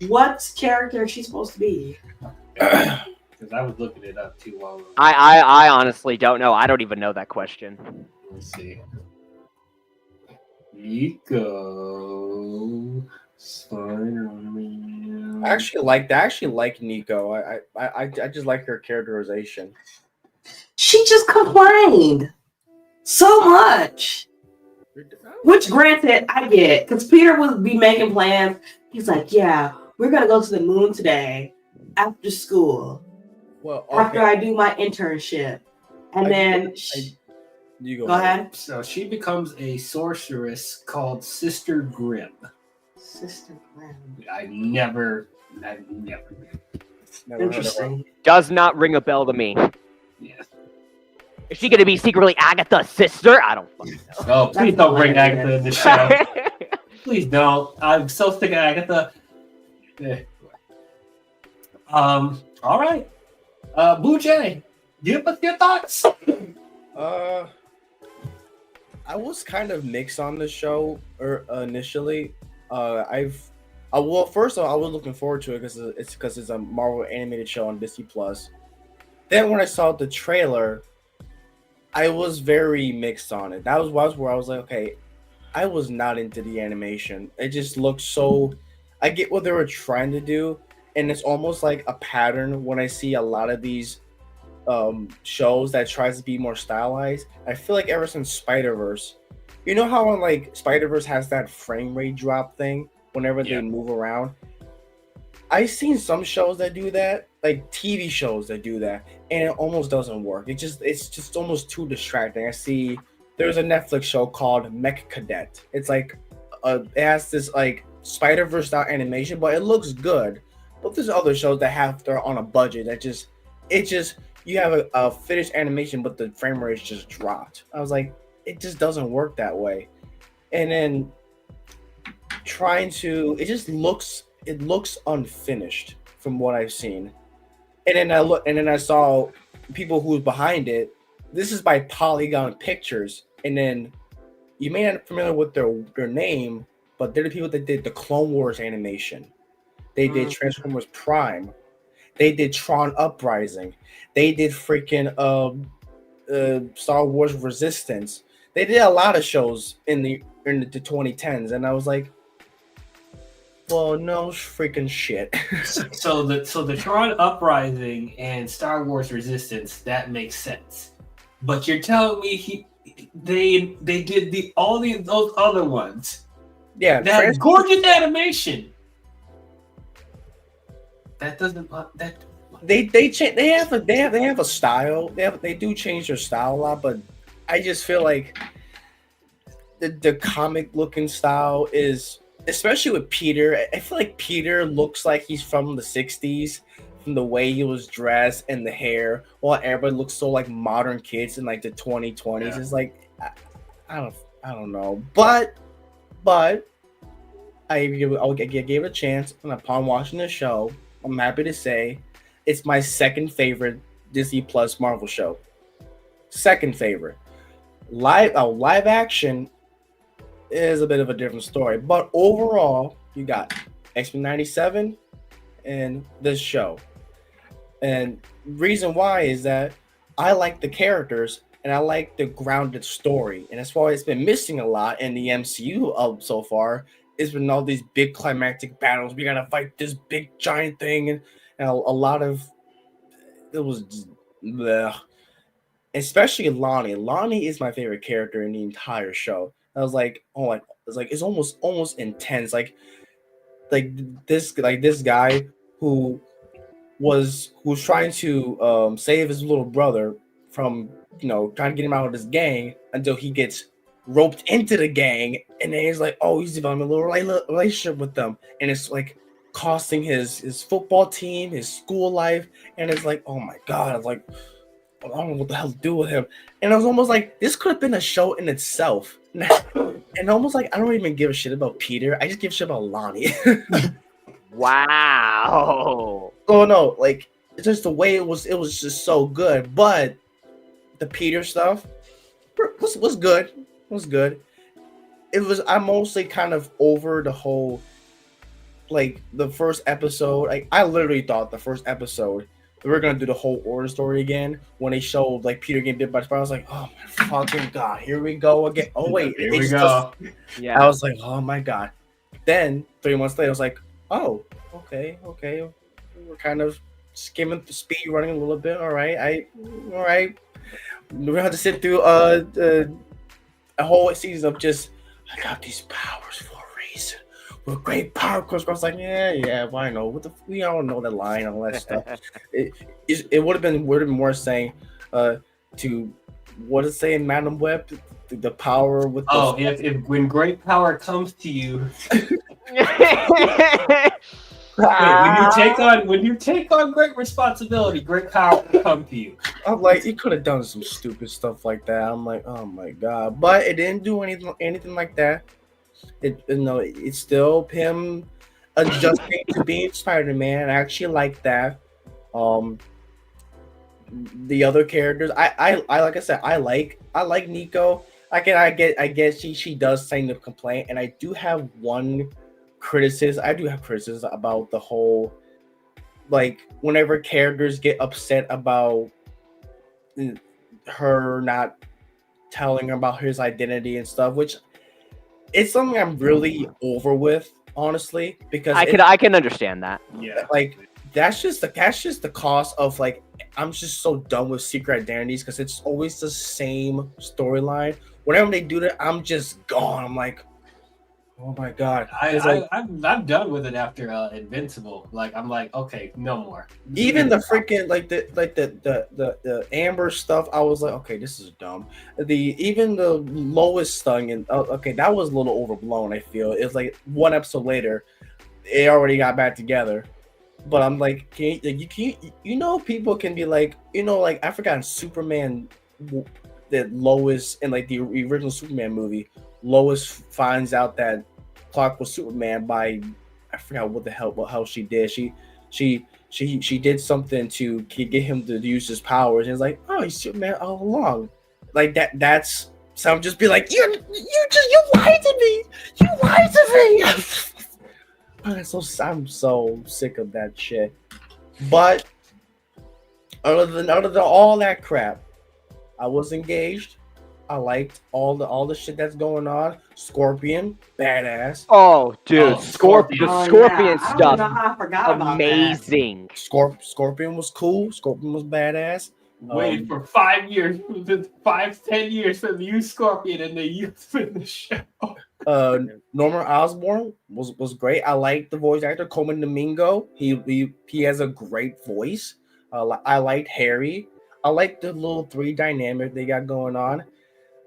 What character is she supposed to be? Because I was looking it up too while. I honestly don't know. I don't even know that question. Let's see. Nico. Spider-Man. I actually like Nico. I just like her characterization. She just complained so much. Which, granted, I get, because Peter would be making plans. He's like, "Yeah, we're gonna go to the moon today after school. Well, after I do my internship," and you go ahead. So she becomes a sorceress called Sister Grimm. Sister Grimm. I've never. Interesting. Does not ring a bell to me. Yeah. Is she gonna be secretly Agatha's sister? I don't fucking know. Oh, please don't bring Agatha in the show. Please don't. I'm so sick of Agatha. All right. Blue Jay, give us your thoughts. I was kind of mixed on the show initially. Well, first of all, I was looking forward to it because it's a Marvel animated show on Disney Plus. Then when I saw the trailer, I was very mixed on it. That was where I was like, okay, I was not into the animation. It just looked so. I get what they were trying to do, and it's almost like a pattern when I see a lot of these shows that tries to be more stylized. I feel like ever since Spider-Verse, you know how like Spider-Verse has that frame rate drop thing whenever they move around. I've seen some shows that do that, like TV shows that do that, and it almost doesn't work. It's just almost too distracting. I see there's a Netflix show called Mech Cadet. It's like it has this like Spider-Verse style animation, but it looks good. But there's other shows that they're on a budget that you have a finished animation, but the frame rate just dropped. I was like, it just doesn't work that way. And then it looks unfinished from what I've seen. And then I saw people who's behind it. This is by Polygon Pictures. And then you may not be familiar with their name, but they're the people that did the Clone Wars animation. They did Transformers Prime. They did Tron Uprising. They did freaking Star Wars Resistance. They did a lot of shows in the 2010s, and I was like, well, no freaking shit. So the Tron Uprising and Star Wars Resistance, that makes sense. But you're telling me they did those other ones? Yeah, that gorgeous animation. That doesn't they have a style. They do change their style a lot, but I just feel like the comic looking style is, especially with Peter. I feel like Peter looks like he's from the 60s. from the way he was dressed and the hair, while everybody looks so like modern kids in like the 2020s. Yeah. It's like I don't know, but I gave it a chance, and upon watching the show, I'm happy to say it's my second favorite Disney Plus Marvel show. Second favorite. Live action is a bit of a different story, but overall, you got X-Men 97 and this show. And reason why is that I like the characters and I like the grounded story. And that's why it's been missing a lot in the MCU of so far. It's been all these big climactic battles. We gotta fight this big giant thing, and a lot of it was just, bleh. Especially Lonnie. Lonnie is my favorite character in the entire show. I was like, oh, it's almost intense. Like this guy who was trying to save his little brother from trying to get him out of this gang until he gets roped into the gang, and then he's like, oh, he's developing a little relationship with them, and it's like costing his football team, his school life, and it's like, oh my god, I was like, I don't know what the hell to do with him. And I was almost like, this could have been a show in itself. And almost like I don't even give a shit about Peter, I just give a shit about Lonnie. Wow. Oh no, like it's just the way it was just so good. But the Peter stuff was good. Was good. I'm mostly kind of over the whole, like the first episode. Like I literally thought the first episode we were gonna do the whole origin story again when they showed like Peter getting bit by the spider. I was like, oh my fucking god, here we go again. Oh wait, here we go. Yeah. I was like, oh my god. Then 3 months later, I was like, oh, okay. We're kind of skimming the speed running a little bit. All right. We're gonna have to sit through a whole season of just, I got these powers for a reason. With great power comes. I was like, yeah, why not? We all know that line and all that stuff. It would have been more saying to what is saying Madam Web, the power with if when great power comes to you. When you take on great responsibility, great power will come to you. I'm like, he could have done some stupid stuff like that. I'm like, oh my god, but it didn't do anything like that. It's still him adjusting to being Spider-Man. I actually like that. The other characters, I like I said, I like Nico. I guess she does sign the complaint, and I do have criticism about the whole, like, whenever characters get upset about her not telling about his identity and stuff, which it's something I'm really over with, honestly, because I can understand that. Yeah, like that's just the cost of, like, I'm just so done with secret identities because it's always the same storyline. Whenever they do that, I'm just gone. I'm like, oh my god! I'm done with it after Invincible. Like I'm like, okay, no more. Even the freaking the Amber stuff, I was like, okay, this is dumb. Even the Lois thing, and okay, that was a little overblown. I feel it's like one episode later, they already got back together. But I'm like, people can be like, like I forgot in Superman that Lois in like the original Superman movie, Lois finds out that Clark was Superman by, I forgot what the hell she did. She did something to get him to use his powers, and it's like, oh, he's Superman all along, like that. That's so I'm just be like, you lied to me. You lied to me. I'm so sick of that shit. But other than all that crap, I was engaged. I liked all the shit that's going on. Scorpion, badass. Oh, dude, Scorpion stuff, I forgot about amazing. Scorpion was cool. Scorpion was badass. Waited for 5 years, 5-10 years for the use Scorpion, and they used in the show. Norman Osborn was great. I like the voice actor Coleman Domingo. He has a great voice. I liked Harry. I like the little three dynamic they got going on.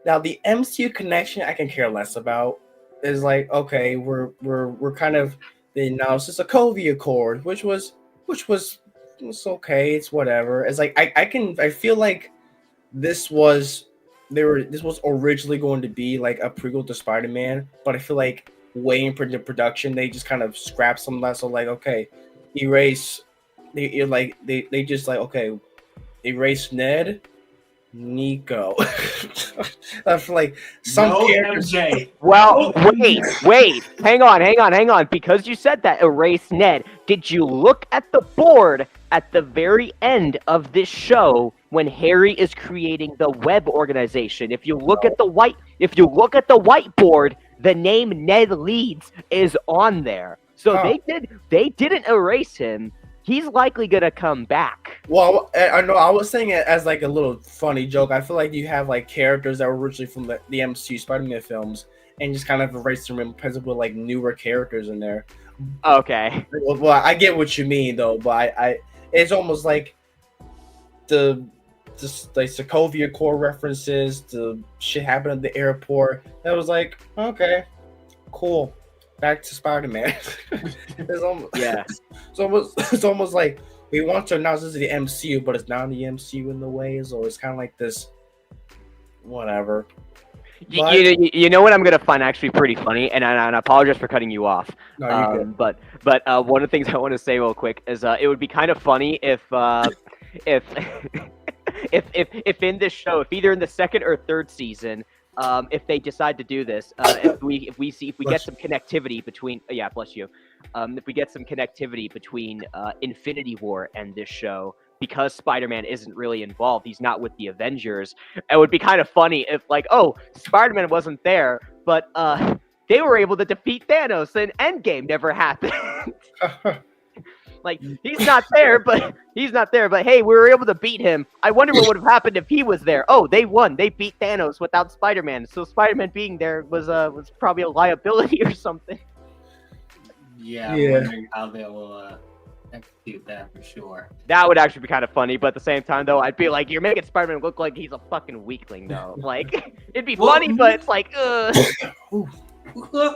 Now the MCU connection I can care less about. Is like, okay, we're kind of, they announced this Sokovia Accord, which was it's okay. It's whatever. It's like I feel like this was this was originally going to be like a prequel to Spider-Man, but I feel like way in the production they just kind of scrapped some of that. So like, okay, erase. They just like, okay, erase Ned, Nico. I feel like some No characters. MJ. Well, wait. Hang on. Because you said that, erase Ned. Did you look at the board at the very end of this show when Harry is creating the web organization? If you look at the whiteboard, the name Ned Leeds is on there. So they didn't erase him. He's likely gonna come back. Well, I know I was saying it as like a little funny joke. I feel like you have like characters that were originally from the MCU Spider-Man films and just kind of erase them and replace them with like newer characters in there. Okay. Well, I get what you mean though, but I it's almost like the Sokovia Corps references, the shit happened at the airport. That was like, okay, cool. Back to Spider-Man. It's almost like we want to announce this to the MCU, but it's not the MCU in the way, so it's kind of like this, whatever. You know what I'm gonna find actually pretty funny, and I apologize for cutting you off. No, you're good. But one of the things I want to say real quick is it would be kind of funny if if in this show, if either in the second or third season, if they decide to do this, if we get some connectivity between bless you, if we get some connectivity between Infinity War and this show, because Spider-Man isn't really involved, he's not with the Avengers. It would be kind of funny if like, oh, Spider-Man wasn't there, but they were able to defeat Thanos and Endgame never happened. Like, he's not there, but hey, we were able to beat him. I wonder what would have happened if he was there. Oh, they won. They beat Thanos without Spider-Man. So Spider-Man being there was probably a liability or something. Yeah, I'm wondering how they will execute that for sure. That would actually be kind of funny, but at the same time, though, I'd be like, you're making Spider-Man look like he's a fucking weakling, though. Like, it'd be funny, but it's like, Well,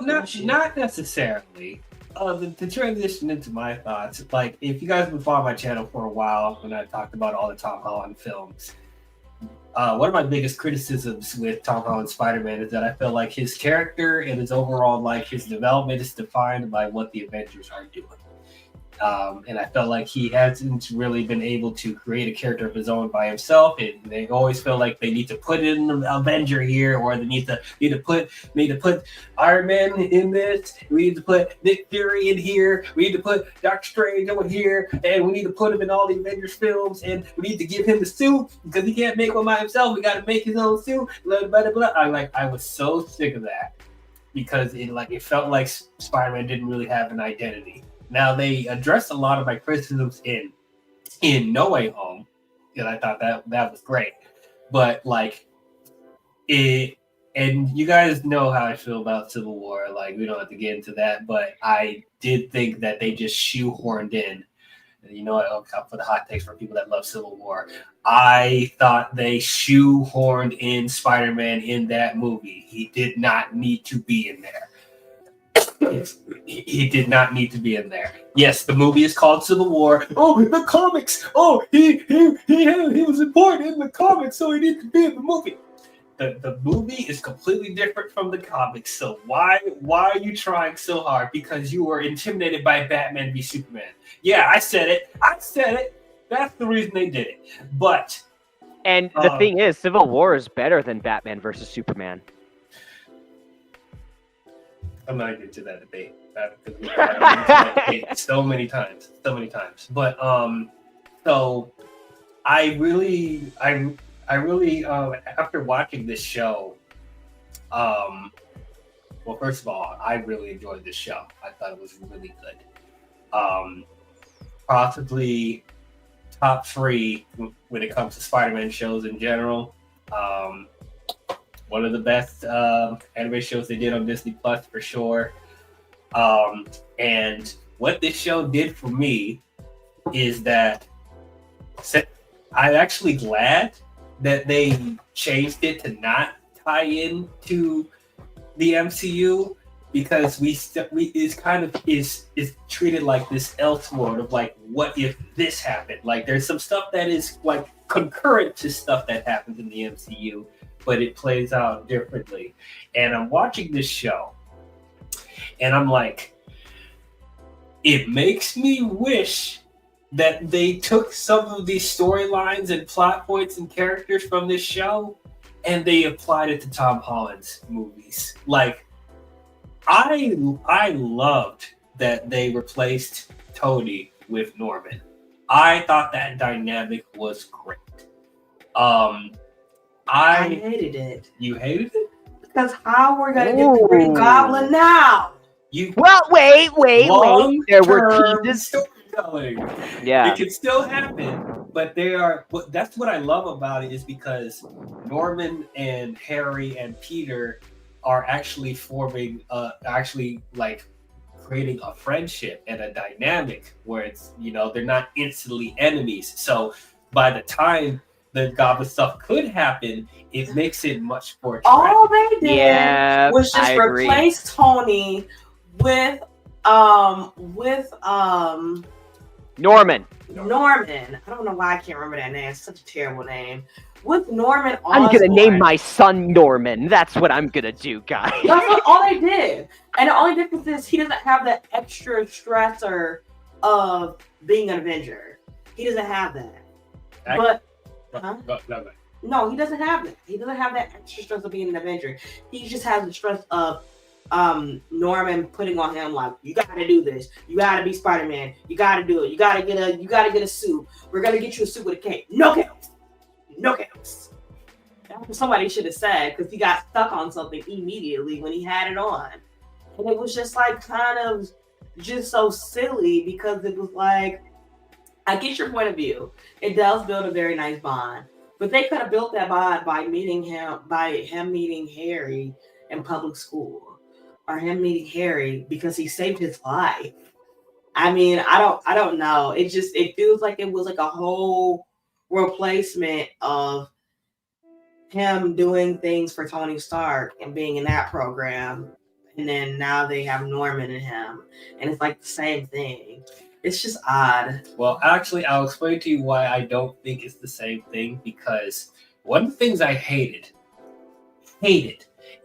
not necessarily. To transition into my thoughts, like if you guys have been following my channel for a while, when I talked about all the Tom Holland films, one of my biggest criticisms with Tom Holland's Spider-Man is that I feel like his character and his overall, like his development is defined by what the Avengers are doing. And I felt like he hasn't really been able to create a character of his own by himself. And they always feel like they need to put in an Avenger here, or they need to put Iron Man in this. We need to put Nick Fury in here. We need to put Doctor Strange over here, and we need to put him in all the Avengers films. And we need to give him the suit because he can't make one by himself. We got to make his own suit. Blah blah blah. I was so sick of that because it felt like Spider-Man didn't really have an identity. Now, they addressed a lot of my criticisms in No Way Home, and I thought that was great. But, like, and you guys know how I feel about Civil War. Like, we don't have to get into that, but I did think that they just shoehorned in. You know, I'll for the hot takes for people that love Civil War. I thought they shoehorned in Spider-Man in that movie. He did not need to be in there. He did not need to be in there. Yes, the movie is called Civil War. Oh, the comics. Oh, he was important in the comics, so he needed to be in the movie. The movie is completely different from the comics. So why are you trying so hard? Because you were intimidated by Batman v Superman. Yeah, I said it. That's the reason they did it. But the thing is, Civil War is better than Batman versus Superman. I'm not getting to that debate because we've had that debate so many times. But so I really after watching this show, well, first of all, I really enjoyed this show. I thought it was really good. Possibly top 3 when it comes to Spider-Man shows in general. One of the best anime shows they did on Disney Plus for sure. And what this show did for me is that I'm actually glad that they changed it to not tie in to the MCU because we is kind of is treated like this Elseworld of like, what if this happened? Like, there's some stuff that is like concurrent to stuff that happens in the MCU, but it plays out differently. And I'm watching this show, and I'm like, it makes me wish that they took some of these storylines and plot points and characters from this show and they applied it to Tom Holland's movies. Like, I loved that they replaced Tony with Norman. I thought that dynamic was great. I hated it. You hated it? Because how we're gonna get the Green Goblin now? Wait. There were teases. Storytelling. Yeah. It can still happen, but that's what I love about it, is because Norman and Harry and Peter are actually forming like creating a friendship and a dynamic where it's, they're not instantly enemies. So by the time the Goblin stuff could happen, it makes it much more tragic. All they did was just replace Tony with Norman. I don't know why I can't remember that name. It's such a terrible name. With Norman Osborn. I'm gonna name my son Norman. That's what I'm gonna do, guys. That's all they did. And the only difference is he doesn't have that extra stressor of being an Avenger. He doesn't have that. No, he doesn't have that. He doesn't have that extra stress of being an Avenger. He just has the stress of Norman putting on him like, you gotta do this, you gotta be Spider-Man, you gotta do it, you gotta get a suit. We're gonna get you a suit with a cape. No capes. That's what somebody should have said, because he got stuck on something immediately when he had it on. And it was just like kind of just so silly, because it was like, I get your point of view. It does build a very nice bond. But they could have built that bond by him meeting Harry in public school. Or him meeting Harry because he saved his life. I mean, I don't know. It feels like it was like a whole replacement of him doing things for Tony Stark and being in that program. And then now they have Norman and him. And it's like the same thing. It's just odd. Well, actually, I'll explain to you why I don't think it's the same thing. Because one of the things I hated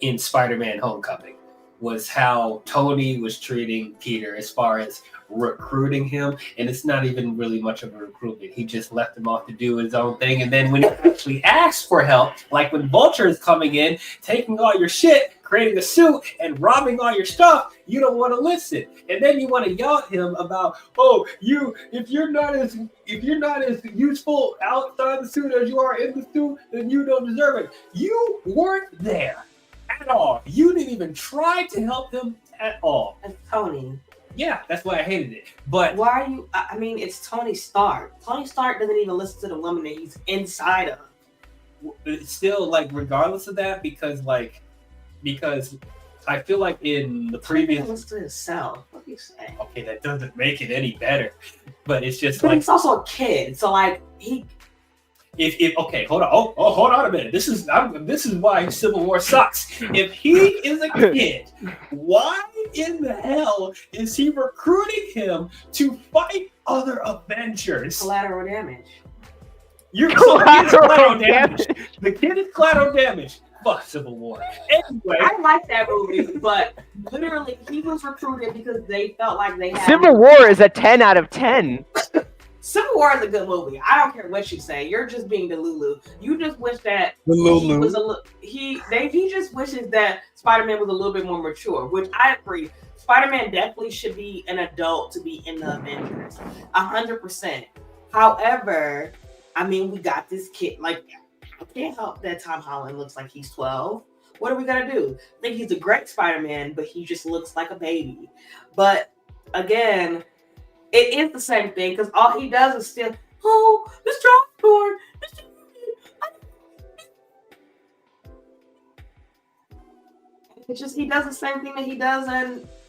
in Spider-Man Homecoming was how Tony was treating Peter as far as recruiting him. And it's not even really much of a recruitment. He just left him off to do his own thing. And then when he actually asked for help, like when Vulture is coming in, taking all your shit, creating a suit, and robbing all your stuff, you don't want to listen. And then you want to yell at him about, if you're not as useful outside the suit as you are in the suit, then you don't deserve it. You weren't there at all. You didn't even try to help him at all. That's Tony. Yeah, that's why I hated it. But why are you? I mean, it's Tony Stark. Tony Stark doesn't even listen to the woman that he's inside of. It's still, like, regardless of that, because I feel like in the previous. He listens to himself. What do you say? Okay, that doesn't make it any better. But it's just but like, he's also a kid, so like he. If okay, hold on. Oh, hold on a minute. This is why Civil War sucks. If he is a kid, why in the hell is he recruiting him to fight other Avengers? Collateral damage. Collateral damage. The kid is collateral damage. Fuck Civil War. Anyway, I like that movie, but literally he was recruited because they felt like they had. Civil War is a 10 out of 10. Civil War is a good movie. I don't care what you say. You're just being Delulu. You just wish that he just wishes that Spider-Man was a little bit more mature, which I agree. Spider-Man definitely should be an adult to be in the Avengers, 100%. However, I mean, we got this kid. Like, I can't help that Tom Holland looks like he's 12. What are we gonna do? I think he's a great Spider-Man, but he just looks like a baby. But again, it is the same thing, because all he does is still, Mr. Osborn, Mr. It's just, he does the same thing that he does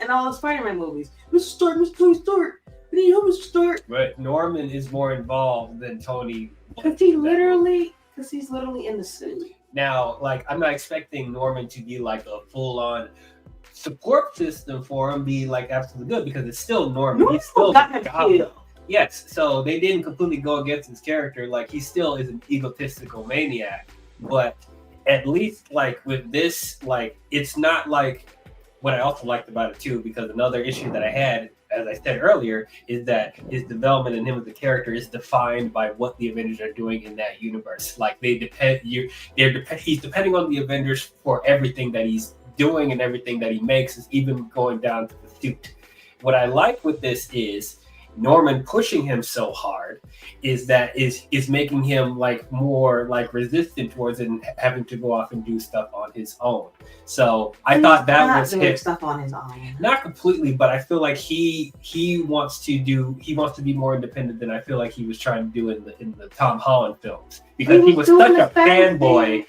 in all the Spider-Man movies. Mr. Stark, Mr. Tony Stark, I need help, Mr. Stark. But Norman is more involved than Tony. Because he's literally in the suit. Now, like, I'm not expecting Norman to be like a full-on support system for him be like absolutely good because it's still Norman. He's Norman still got him the goblin. killed. Yes, so they didn't completely go against his character. Like he still is an egotistical maniac, but at least like with this, like it's not like what I also liked about it too. Because another issue that I had, as I said earlier, is that his development and him as a character is defined by what the Avengers are doing in that universe. Like they depend, he's depending on the Avengers for everything that he's doing and everything that he makes, is even going down to the suit. What I like with this is Norman pushing him so hard is making him like more like resistant towards it and having to go off and do stuff on his own. So I thought that was doing stuff on his own. Not completely, but I feel like he wants to be more independent than I feel like he was trying to do in the Tom Holland films, because he was such a fanboy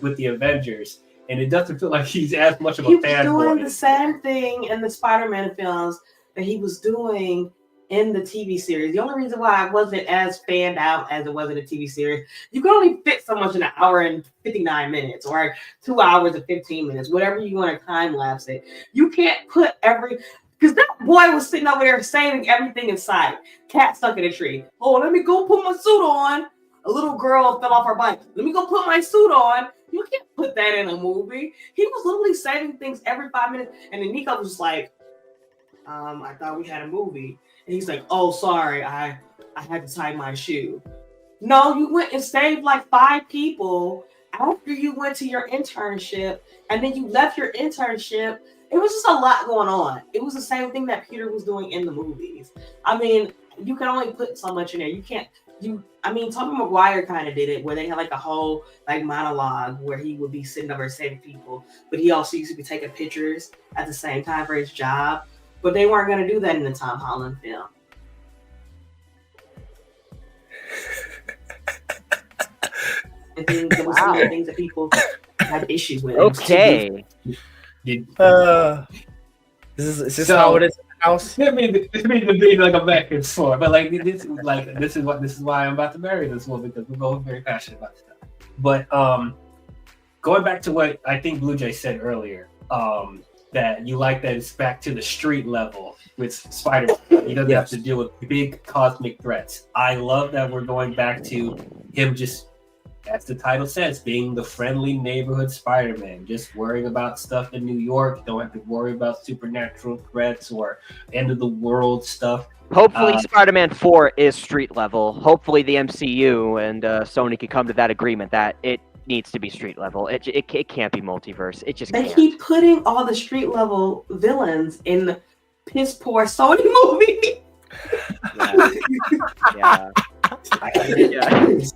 with the Avengers, and it doesn't feel like he's as much of a fanboy. He was doing the same thing in the Spider-Man films that he was doing in the TV series. The only reason why I wasn't as fanned out as it was in the TV series, you can only fit so much in an hour and 59 minutes or 2 hours and 15 minutes, whatever you want to time lapse it. You can't put because that boy was sitting over there saving everything in sight. Cat stuck in a tree. Oh, let me go put my suit on. A little girl fell off her bike. Let me go put my suit on. You can't put that in a movie. He was literally saving things every 5 minutes. And then Nico was like, I thought we had a movie. And he's like, oh, sorry, I had to tie my shoe. No, you went and saved like 5 people after you went to your internship, and then you left your internship. It was just a lot going on. It was the same thing that Peter was doing in the movies. I mean, you can only put so much in there. Tobey Maguire kind of did it, where they had like a whole like monologue where he would be sitting over saving people, but he also used to be taking pictures at the same time for his job. But they weren't going to do that in the Tom Holland film. I think there was some things that people had issues with. Okay. Is this how it is in the house? It means to be like a back and forth, but like this is why I'm about to marry this woman, because we're both very passionate about stuff. But going back to what I think Blue Jay said earlier, that you like that it's back to the street level with Spider-Man. He doesn't have to deal with big cosmic threats. I love that we're going back to him just, as the title says, being the friendly neighborhood Spider-Man, just worrying about stuff in New York. Don't have to worry about supernatural threats or end of the world stuff. Hopefully Spider-Man 4 is street level. Hopefully the MCU and Sony can come to that agreement that it needs to be street level. It can't be multiverse. It just can't. They keep putting all the street level villains in the piss poor Sony movie. Yeah.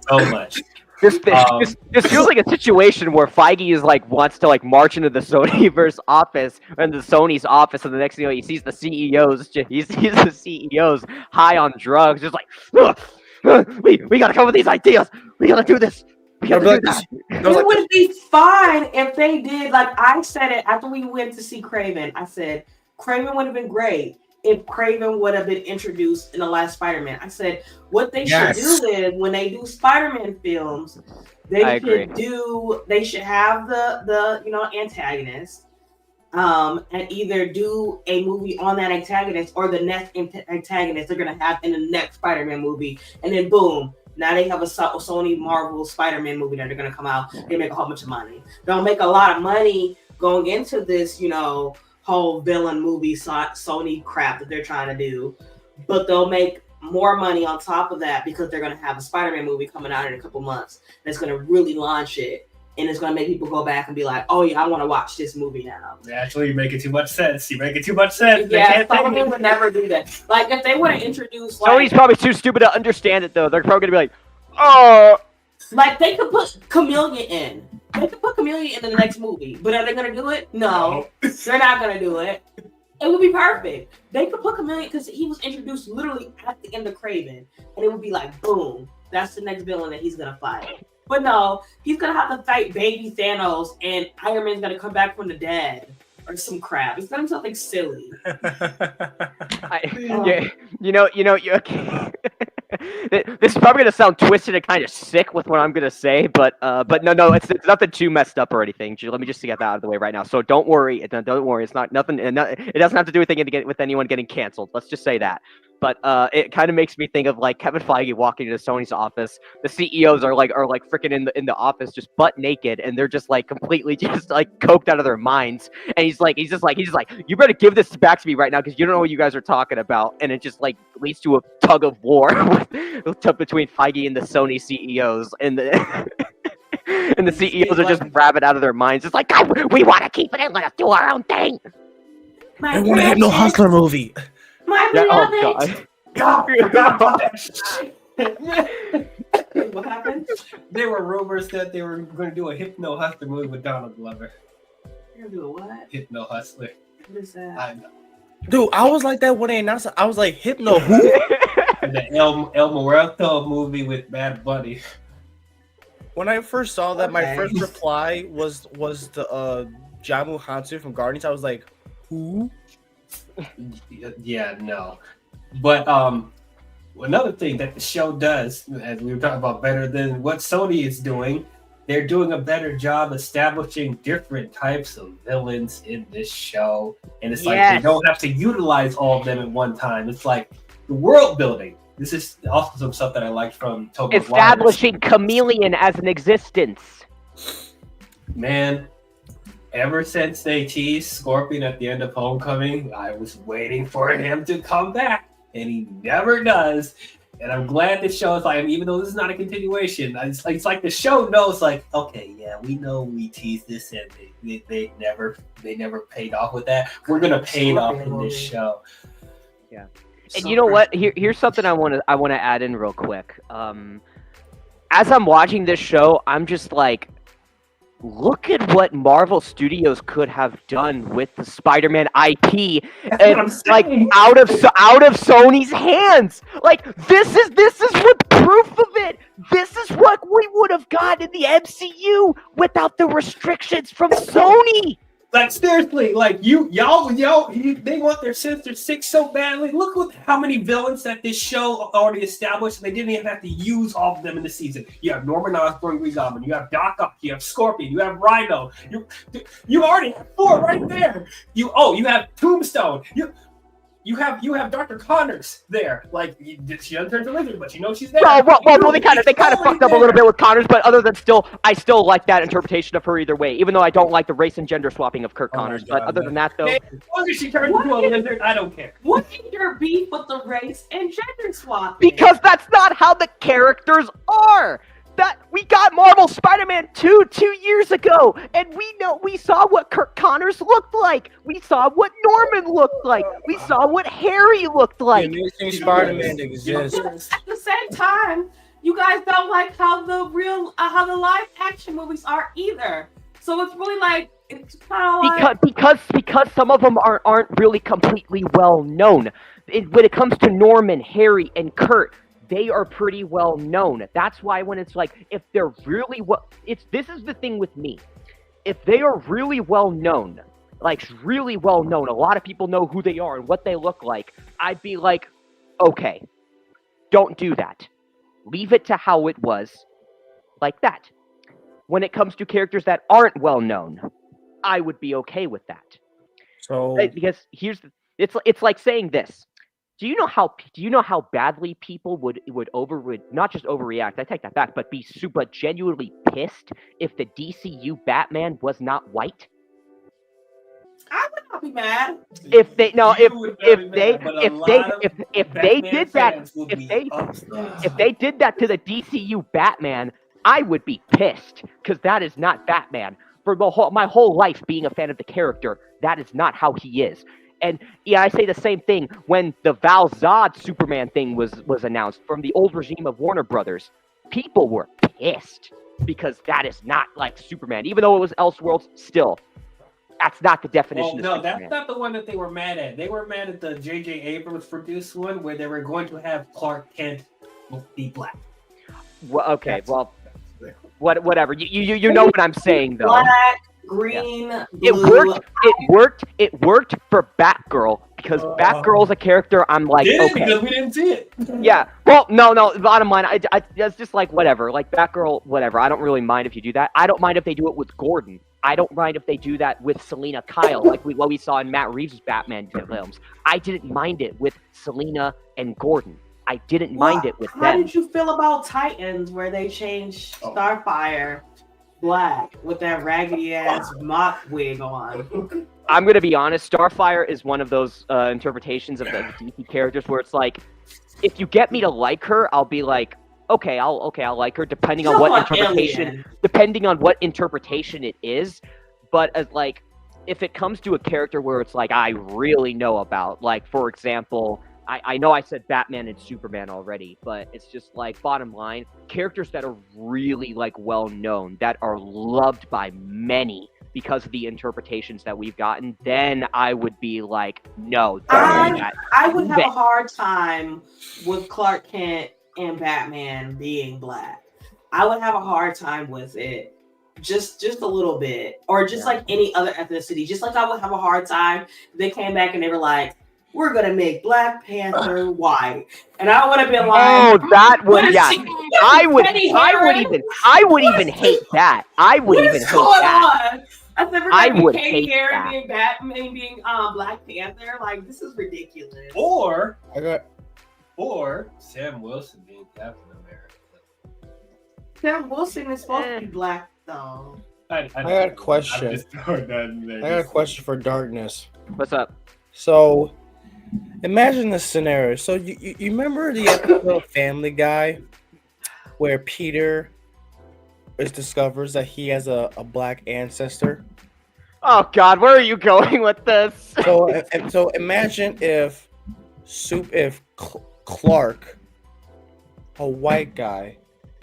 So much. This feels like a situation where Feige is like wants to like march into the Sonyverse office and the Sony's office, and the next thing you know, he sees the CEOs. He sees the CEOs high on drugs, just like we gotta come up with these ideas. We gotta do this. It would be fine if they did, like I said it after we went to see Kraven. I said Kraven would have been great if Kraven would have been introduced in the last Spider-Man. I said what they should do is when they do Spider-Man films, they should have the antagonist, and either do a movie on that antagonist or the next antagonist they're gonna have in the next Spider-Man movie, and then boom. Now they have a Sony Marvel Spider-Man movie that they're going to come out. They make a whole bunch of money. They'll make a lot of money going into this, whole villain movie Sony crap that they're trying to do. But they'll make more money on top of that because they're going to have a Spider-Man movie coming out in a couple months. That's going to really launch it. And it's going to make people go back and be like, oh, yeah, I want to watch this movie now. Actually, you're making too much sense. You're making too much sense. Yeah, Spider-Man would never do that. Like, if they would have introduced... Sony's probably too stupid to understand it, though. They're probably going to be like, oh... Like, they could put Chameleon in. They could put Chameleon in the next movie. But are they going to do it? No. They're not going to do it. It would be perfect. They could put Chameleon because he was introduced literally at the end of Kraven. And it would be like, boom. That's the next villain that he's going to fight. But no, he's going to have to fight baby Thanos, and Iron Man's going to come back from the dead or some crap. It's done something silly. Yeah, okay. This is probably gonna sound twisted and kind of sick with what I'm gonna say, but no, it's nothing too messed up or anything. Let me just get that out of the way right now. So don't worry, don't worry. It's not nothing. It doesn't have to do with anyone getting canceled. Let's just say that. But it kind of makes me think of like Kevin Feige walking into Sony's office. The CEOs are like freaking in the office just butt naked, and they're just like completely just like coked out of their minds. And he's just like, you better give this back to me right now because you don't know what you guys are talking about. And it just like leads to a tug of war between Feige and the Sony CEOs, and the and the CEOs are just rabid out of their minds. It's like, God, we want to keep it in, let us do our own thing. I want to have no Hustler movie. My Oh God. What happened? There were rumors that they were going to do a Hypno Hustler movie with Donald Glover. You're gonna do a what? Hypno Hustler. What is that? I know. Dude, I was like that when they announced it. I was like, Hypno who? The El Muerto movie with Bad Bunny. When I first saw that, my Okay. first reply was the Jamu Hansu from Guardians. I was like, who? Yeah, no. But another thing that the show does, as we were talking about, better than what Sony is doing, they're doing a better job establishing different types of villains in this show. And it's like they don't have to utilize all of them at one time. It's like the world building. This is also some stuff that I liked from Tobey Maguire. Establishing Chameleon as an existence. Man, ever since they teased Scorpion at the end of Homecoming, I was waiting for him to come back, and he never does. And I'm glad the show is like, even though this is not a continuation, it's like the show knows, like, okay, yeah, we know we teased this and they never paid off with that. We're gonna pay it off in this show. Yeah. And you know what? Here's something I want to add in real quick. As I'm watching this show, I'm just like, look at what Marvel Studios could have done with the Spider-Man IP, and like out of Sony's hands. Like this is what proof of it. This is what we would have got in the MCU without the restrictions from Sony. Like seriously, like y'all, they want their Sinister Six so badly. Look how many villains that this show already established. They didn't even have to use all of them in the season. You have Norman Osborn, Green Goblin. You have Doc Ock. You have Scorpion. You have Rhino. You already have 4 right there. You have Tombstone. You have Dr. Connors there. Like she doesn't turn to lizard, but you know she's there. Well, they kind of fucked up a little bit with Connors, but other than I still like that interpretation of her either way. Even though I don't like the race and gender swapping of Kirk Connors, but other than that, though, as long as she turns into a lizard, I don't care. What is your beef with the race and gender swap? because that's not how the characters are. That we got Marvel Spider-Man 2 years ago, and we saw what Kirk Connors looked like. We saw what Norman looked like. We saw what Harry looked like. The Amazing Spider-Man exists. At the same time, you guys don't like how the live action movies are either. So it's really like it's kind of like because some of them aren't really completely well known. When it comes to Norman, Harry, and Kurt, they are pretty well known. That's why when it's like, if they're really this is the thing with me. If they are really well known, like really well known, a lot of people know who they are and what they look like, I'd be like, okay, don't do that. Leave it to how it was, like that. When it comes to characters that aren't well known, I would be okay with that. So Because it's like saying this. Do you know how badly people would not just overreact? I take that back, but be super genuinely pissed if the DCU Batman was not white. I would not be mad. If they did that to the DCU Batman, I would be pissed because that is not Batman. For my whole life being a fan of the character, that is not how he is. And yeah, I say the same thing when the Val Zod Superman thing was announced from the old regime of Warner Brothers. People were pissed because that is not like Superman, even though it was Elseworlds. Still, that's not the definition. Well, no, of Superman. that's not the one that they were mad at. They were mad at the J.J. Abrams produced one where they were going to have Clark Kent be black. Well, okay, well, whatever. You know what I'm saying, though. Black, green, It blue. It worked for Batgirl because Batgirl's a character I'm like, Did it? okay. Because we didn't see it. Yeah. Well, no. Bottom line, it's just like whatever. Like Batgirl, whatever. I don't really mind if you do that. I don't mind if they do it with Gordon. I don't mind if they do that with Selena Kyle, like what we saw in Matt Reeves' Batman films. I didn't mind it with Selena and Gordon. I didn't mind it with How them. did you feel about Titans, where they changed Starfire black with that raggedy ass mock wig on? I'm gonna be honest. Starfire is one of those interpretations of the DC characters where it's like, if you get me to like her, I'll be like, okay, I'll like her, depending on what interpretation it is. But as like, if it comes to a character where it's like I really know about, like for example, I know I said Batman and Superman already, but it's just like bottom line, characters that are really like well known, that are loved by many because of the interpretations that we've gotten, then I would be like, no, don't do that. I would have a hard time with Clark Kent and Batman being black. I would have a hard time with it. Just a little bit. Or just like any other ethnicity. Just like I would have a hard time if they came back and they were like, we're gonna make Black Panther white. And I would have been like, oh, that would, yeah. I would even hate that. I would even hate that. I've never would Katie hate Harry that. being Batman being Black Panther. Like, this is ridiculous. Or Sam Wilson being Captain America. Sam Wilson is supposed to be black though. I got a question. I'm just throwing that in there. I got a question for Darkness. What's up? So, imagine this scenario. So, you remember the episode of Family Guy where Peter discovers that he has a black ancestor? Oh God, where are you going with this? So imagine if Clark, a white guy,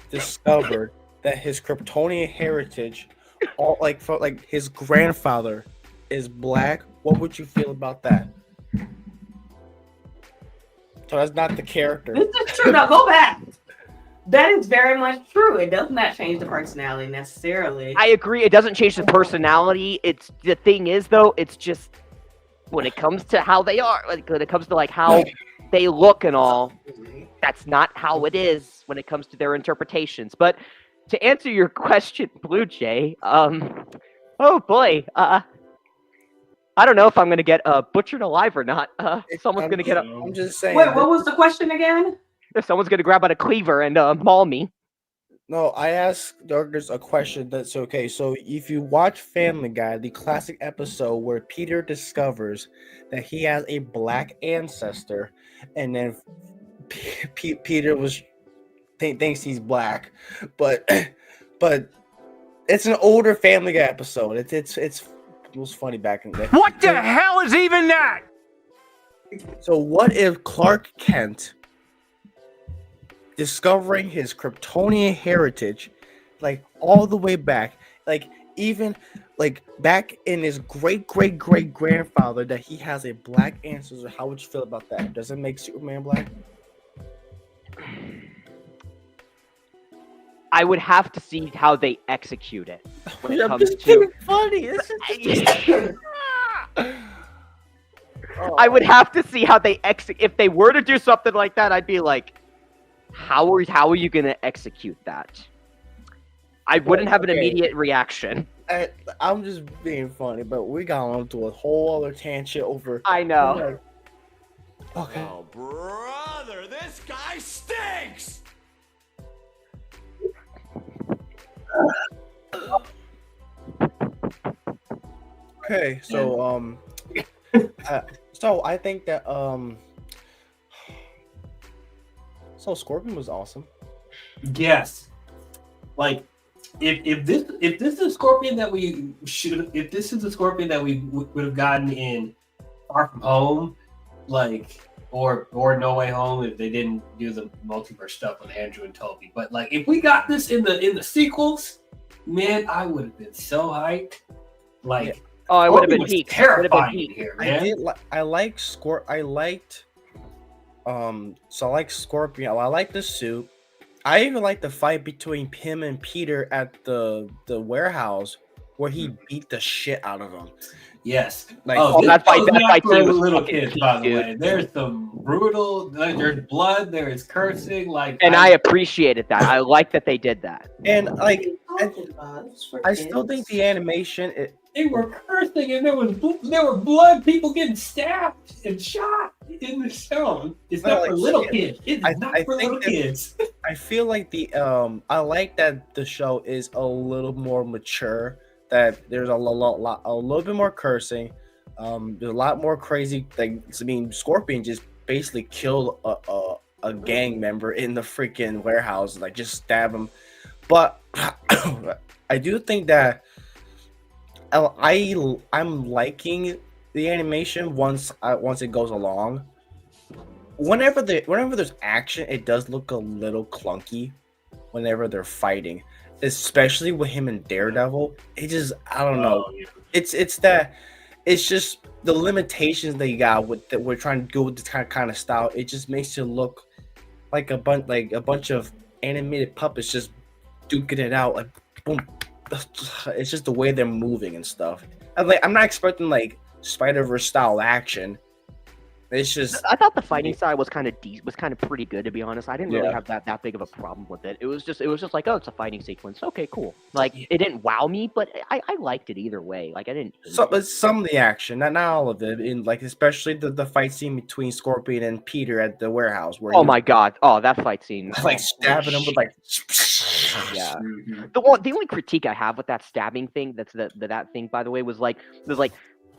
discovered that his Kryptonian heritage, like his grandfather, is black. What would you feel about that? So that's not the character. This is true. Now go back. That is very much true. It does not change the personality necessarily. I agree. It doesn't change the personality. It's the thing is though. It's just when it comes to how they are, like when it comes to like how they look and all. That's not how it is when it comes to their interpretations. But to answer your question, Blue Jay, oh boy, I don't know if I'm gonna get butchered alive or not. Someone's gonna get. I'm just saying. Wait, what was the question again? If someone's gonna grab out a cleaver and maul me. No, I asked Darkness a question that's okay. So if you watch Family Guy, the classic episode where Peter discovers that he has a black ancestor, and then Peter thinks he's black, but it's an older Family Guy episode. It was funny back in the day. What the hell is even that? So what if Clark Kent, discovering his Kryptonian heritage, like all the way back, like even like back in his great grandfather, that he has a black ancestor? How would you feel about that? Does it make Superman black? I would have to see how they execute it when it I'm comes just to. being funny. I would have to see how they execute. If they were to do something like that, I'd be like, how are you gonna execute that? I wouldn't have an immediate reaction. I'm just being funny, but we got onto a whole other tangent over. I know. Okay. Oh, brother, this guy stinks! Okay, so so I think that so Scorpion was awesome. Yes. Like if this is a Scorpion that we should, if this is a Scorpion that we would have gotten in Far From Home, like or No Way Home, if they didn't do the multiverse stuff with Andrew and Toby, but like if we got this in the sequels, man, I would have been so hyped. Like, oh, I would have been was peaked. terrifying here, man. I liked Scorpion. I like the suit. I even like the fight between him and Peter at the warehouse where he beat the shit out of him. Yes. Like, that fight for scene was little fucking kids, peak, by the dude. way. There's some brutal. There's blood. There is cursing. Like, And I appreciated that. I like that they did that. and like, I I still think the animation. they were cursing, and there were blood. People getting stabbed and shot in the show. It's Well, not like, for little shit. kids. It's I not for think little that- kids. I feel like I like that the show is a little more mature. That there's a little bit more cursing. There's a lot more crazy things. I mean, Scorpion just basically killed a gang member in the freaking warehouse, like just stab him. But I do think that I'm liking the animation once it goes along. Whenever there's action, it does look a little clunky. Whenever they're fighting, especially with him and Daredevil, it just I don't know. Yeah. It's just the limitations they got with that we're trying to go with this kind of style. It just makes it look like a bunch of animated puppets just duking it out, like boom. It's just the way they're moving and stuff. I'm not expecting like Spider-Verse style action. It's just I thought the fighting side was kind of pretty good, to be honest. I didn't really Yeah. have that big of a problem with it. It was just like, oh, it's a fighting sequence. Okay, cool. Like Yeah. it didn't wow me, but I liked it either way. Like I didn't. hate it. but some of the action, not all of it, in like especially the fight scene between Scorpion and Peter at the warehouse where Oh he my god! Oh, that fight scene. was, like Oh, stabbing him with like Yeah. Mhm. The only critique I have with that stabbing thing, that thing, by the way, was like,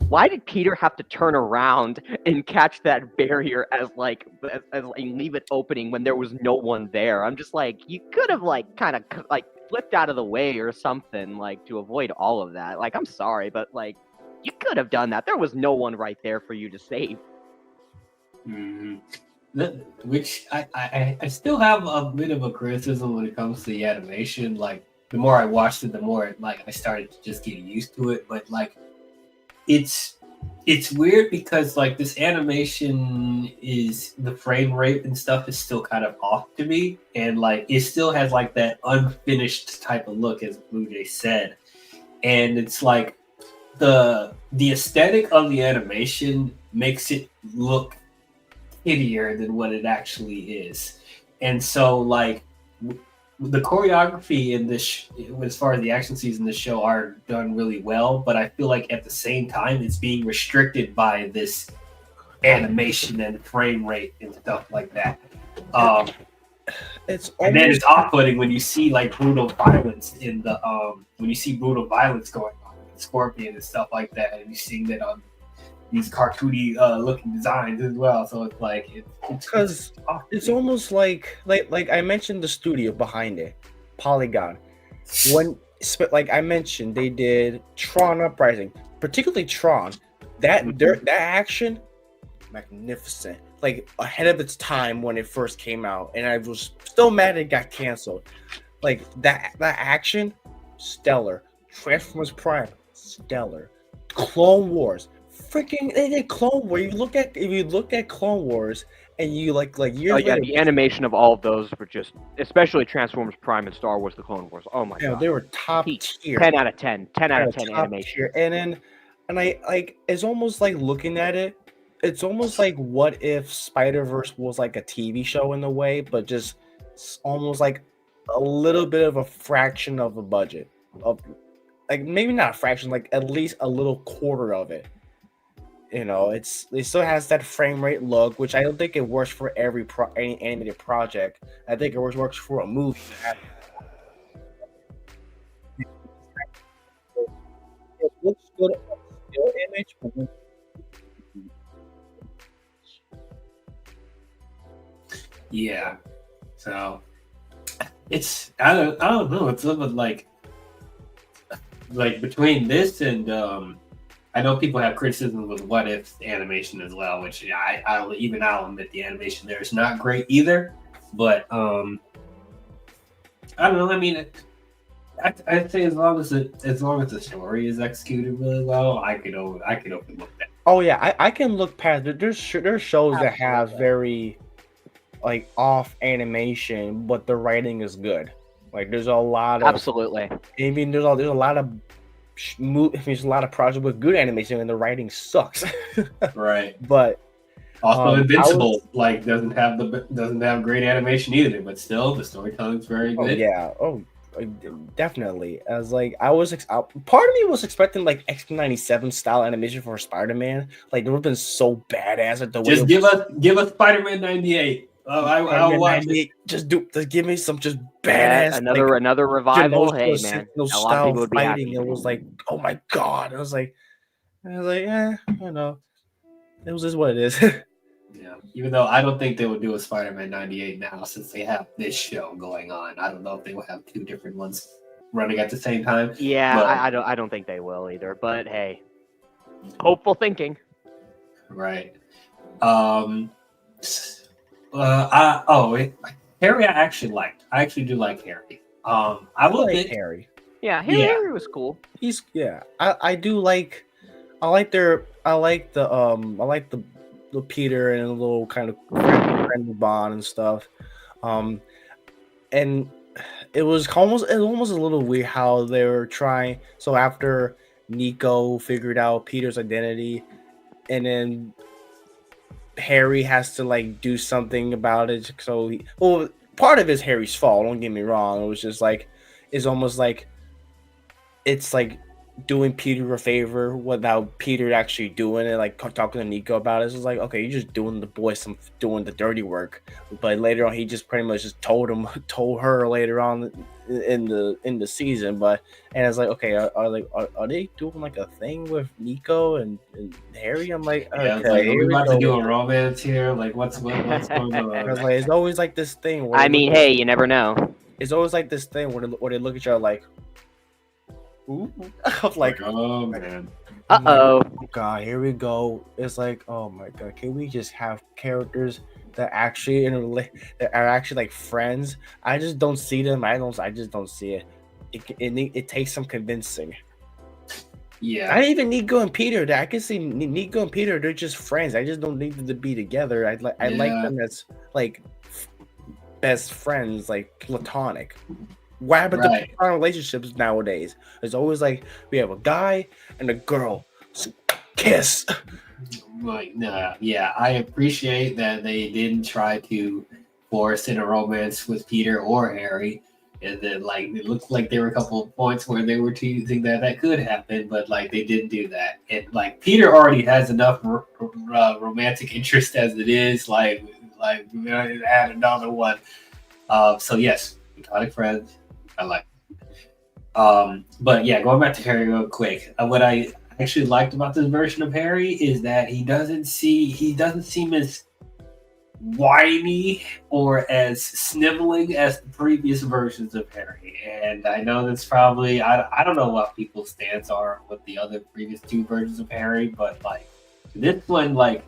why did Peter have to turn around and catch that barrier as leave it opening when there was no one there? I'm just like, you could have like kind of like flipped out of the way or something like to avoid all of that. Like, I'm sorry, but like you could have done that. There was no one right there for you to save. Mhm. Which I still have a bit of a criticism when it comes to the animation. Like the more I watched it, the more like I started to just get used to it. But like it's weird because like this animation is the frame rate and stuff is still kind of off to me, and like it still has like that unfinished type of look, as Blue Jay said, and it's like the aesthetic of the animation makes it look hittier than what it actually is. And so like the choreography in this as far as the action scenes in the show are done really well, but I feel like at the same time it's being restricted by this animation and frame rate and stuff like that. it's And then almost it's off-putting when you see like brutal violence in the going on with Scorpion and stuff like that, and you see that on these cartoony looking designs as well. So it's like because it's almost like I mentioned the studio behind it, Polygon. When like I mentioned, they did Tron Uprising, particularly Tron. That action, magnificent, like ahead of its time when it first came out, and I was still mad it got canceled. Like that action, stellar. Transformers Prime, stellar. Clone Wars, freaking they did Clone Wars. If you look at Clone Wars and you like years Oh yeah, later, the animation of all of those were just, especially Transformers Prime and Star Wars: The Clone Wars. Oh my god, they were top Peak. tier. 10 out of 10. 10 out of Top 10 animation. tier. And I like it's almost like looking at it. It's almost like what if Spider-Verse was like a TV show in a way, but just almost like a little bit of a fraction of a budget of. Like maybe not a fraction, like at least a little quarter of it. You know, it still has that frame rate look, which I don't think it works for any animated project. I think it works for a movie. It looks good on still image, but when yeah. So it's I don't know. It's a little bit like between this and I know people have criticism with What If animation as well, which I'll admit the animation there is not great either. But I don't know. I mean, I'd say as long as the story is executed really well, I could overlook that. oh yeah, I can look past it. There's shows that have Absolutely. very like off animation, but the writing is good. Like there's a lot of Absolutely. I mean, there's a lot of there's a lot of projects with good animation and the writing sucks. Right. But Also, Invincible doesn't have great animation either, but still the storytelling's very good. Definitely. As like part of me was expecting like X97 style animation for Spider-Man. Like they would have been so badass at the way. Just give us Spider-Man 98. I'll watch it. Just give me some just badass. Another revival. Hey man, a lot of people would be happy. It was like, oh my god! I was like, yeah, you know, it was just what it is. Yeah, even though I don't think they would do a Spider-Man 98 now since they have this show going on. I don't know if they will have two different ones running at the same time. Yeah, I don't think they will either. But hey, hopeful thinking. Right. Harry, I actually do like Harry. I will like Harry. Yeah, Harry was cool. I like the Peter and a little kind of friendly bond and stuff. And it was almost a little weird how they were trying. So after Nico figured out Peter's identity, and then Harry has to like do something about it. So part of it is Harry's fault. Don't get me wrong. It was just like it's almost like it's like doing Peter a favor without Peter actually doing it, like talking to Nico about it. It's like, okay, you're just doing the boy doing the dirty work. But later on, he just pretty much just told her later on in the season. And it's like, okay, are they doing like a thing with Nico and Harry? I'm like, okay, yeah, like, are we about to do a romance here? Like, what's going on? I was like, it's always like this thing. I mean, hey, you never know. It's always like this thing where they look at each other like. Ooh. I'm like, oh man. Uh-oh. God, here we go. It's like, oh my god, can we just have characters that actually that are actually like friends? I just don't see them. I just don't see it. It takes some convincing. Yeah. I even Nico and Peter. I can see Nico and Peter. They're just friends. I just don't need them to be together. I like them as like best friends, like platonic. What happened to relationships nowadays? It's always like we have a guy and a girl kiss. Like, yeah, I appreciate that they didn't try to force in a romance with Peter or Harry, and then like it looks like there were a couple of points where they were teasing that could happen, but like they didn't do that. And like Peter already has enough romantic interest as it is. Like add another one. So yes, platonic friends. I like it. But yeah, going back to Harry real quick. What I actually liked about this version of Harry is that he doesn't seem as whiny or as sniveling as the previous versions of Harry. And I know that's probably I don't know what people's stance are with the other previous two versions of Harry, but like this one, like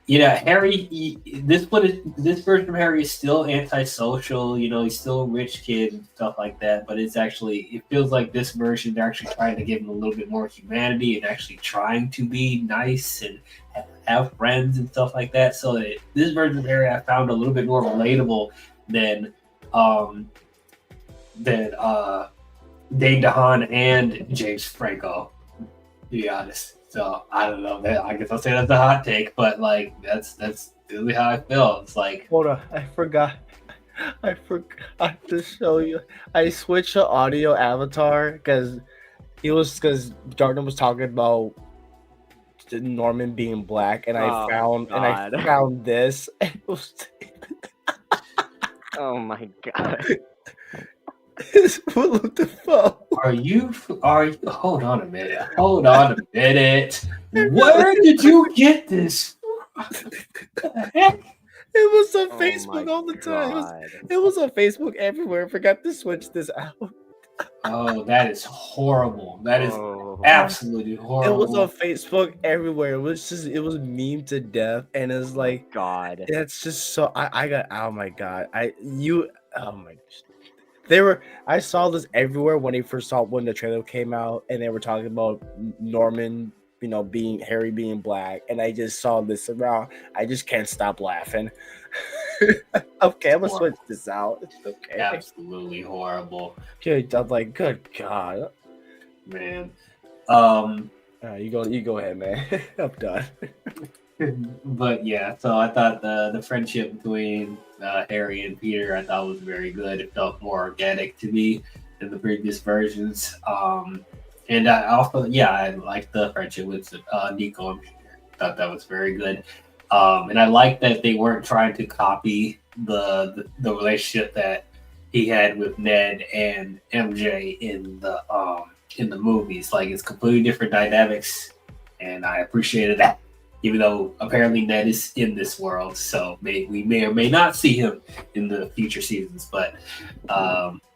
Harry. This version of Harry is still antisocial. You know, he's still a rich kid and stuff like that. But it feels like this version they're actually trying to give him a little bit more humanity and actually trying to be nice and have friends and stuff like that. So this version of Harry I found a little bit more relatable than Dane DeHaan and James Franco. To be honest. So I don't know. I guess I'll say that's a hot take, but like that's really how I feel. It's like, hold on, I forgot to show you. I switched the audio avatar because Jordan was talking about Norman being black, and I found this. Oh my god. It's Willem Dafoe. Are you? Hold on a minute. Where did you get this? What the heck? It was on Facebook all the time. It was on Facebook everywhere. I forgot to switch this out. Oh, that is horrible. That is absolutely horrible. It was on Facebook everywhere. It was memed to death, and it's like, God, that's just so. Oh my god. I saw this everywhere when the trailer came out, and they were talking about Norman, Harry being black, and I just saw this around. I just can't stop laughing. Okay, I'm gonna switch this out. It's okay. Absolutely horrible. Dude, I'm like, good God. man. You go ahead, man. I'm done. But yeah, so I thought the friendship between Harry and Peter I thought was very good. It felt more organic to me than the previous versions. And I also, yeah, I liked the friendship with Nico and Peter. Thought that was very good. And I liked that they weren't trying to copy the relationship that he had with Ned and MJ in the movies. Like it's completely different dynamics, and I appreciated that. Even though apparently Ned is in this world, so we may or may not see him in the future seasons. But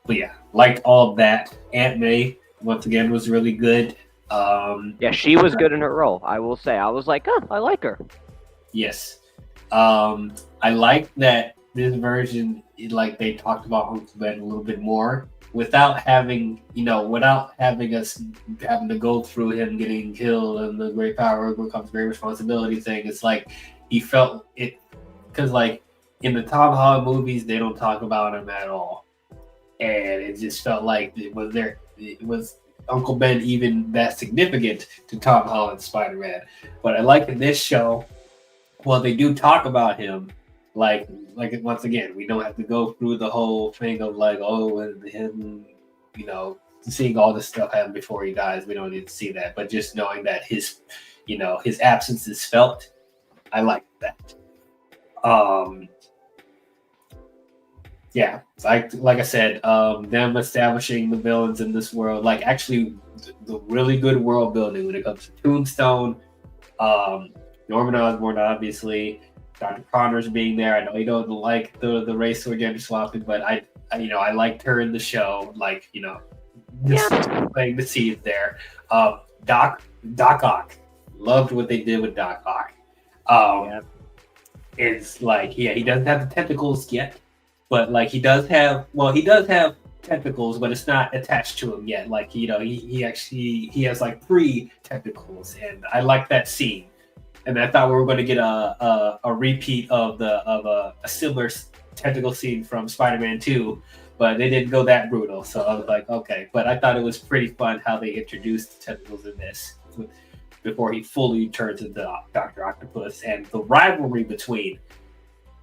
yeah, liked all of that. Aunt May once again was really good. Yeah, she was good in her role. I will say, I was like, oh, I like her. Yes, I like that this version, like they talked about Uncle Ben a little bit more without having us having to go through him getting killed and the great power becomes great responsibility thing. It's like he felt it because like in the Tom Holland movies they don't talk about him at all, and it just felt like it was Uncle Ben even that significant to Tom Holland's Spider-Man. But I like in this show, well, they do talk about him. Like once again, we don't have to go through the whole thing of like, oh, and him, seeing all this stuff happen before he dies. We don't need to see that, but just knowing that his absence is felt, I like that. Yeah, like I said, them establishing the villains in this world, like actually the really good world building when it comes to Tombstone, Norman Osborn, obviously. Dr. Connors being there. I know you don't like the race or gender swapping, but I liked her in the show. Like, playing the seeds there. Doc Ock. Loved what they did with Doc Ock. It's like, yeah, he doesn't have the tentacles yet, but like he does have tentacles, but it's not attached to him yet. Like, he has like 3 tentacles, and I like that scene. And I thought we were going to get a repeat of a similar tentacle scene from Spider-Man 2, but they didn't go that brutal. So I was like, okay. But I thought it was pretty fun how they introduced the tentacles in this before he fully turns into Dr. Octopus, and the rivalry between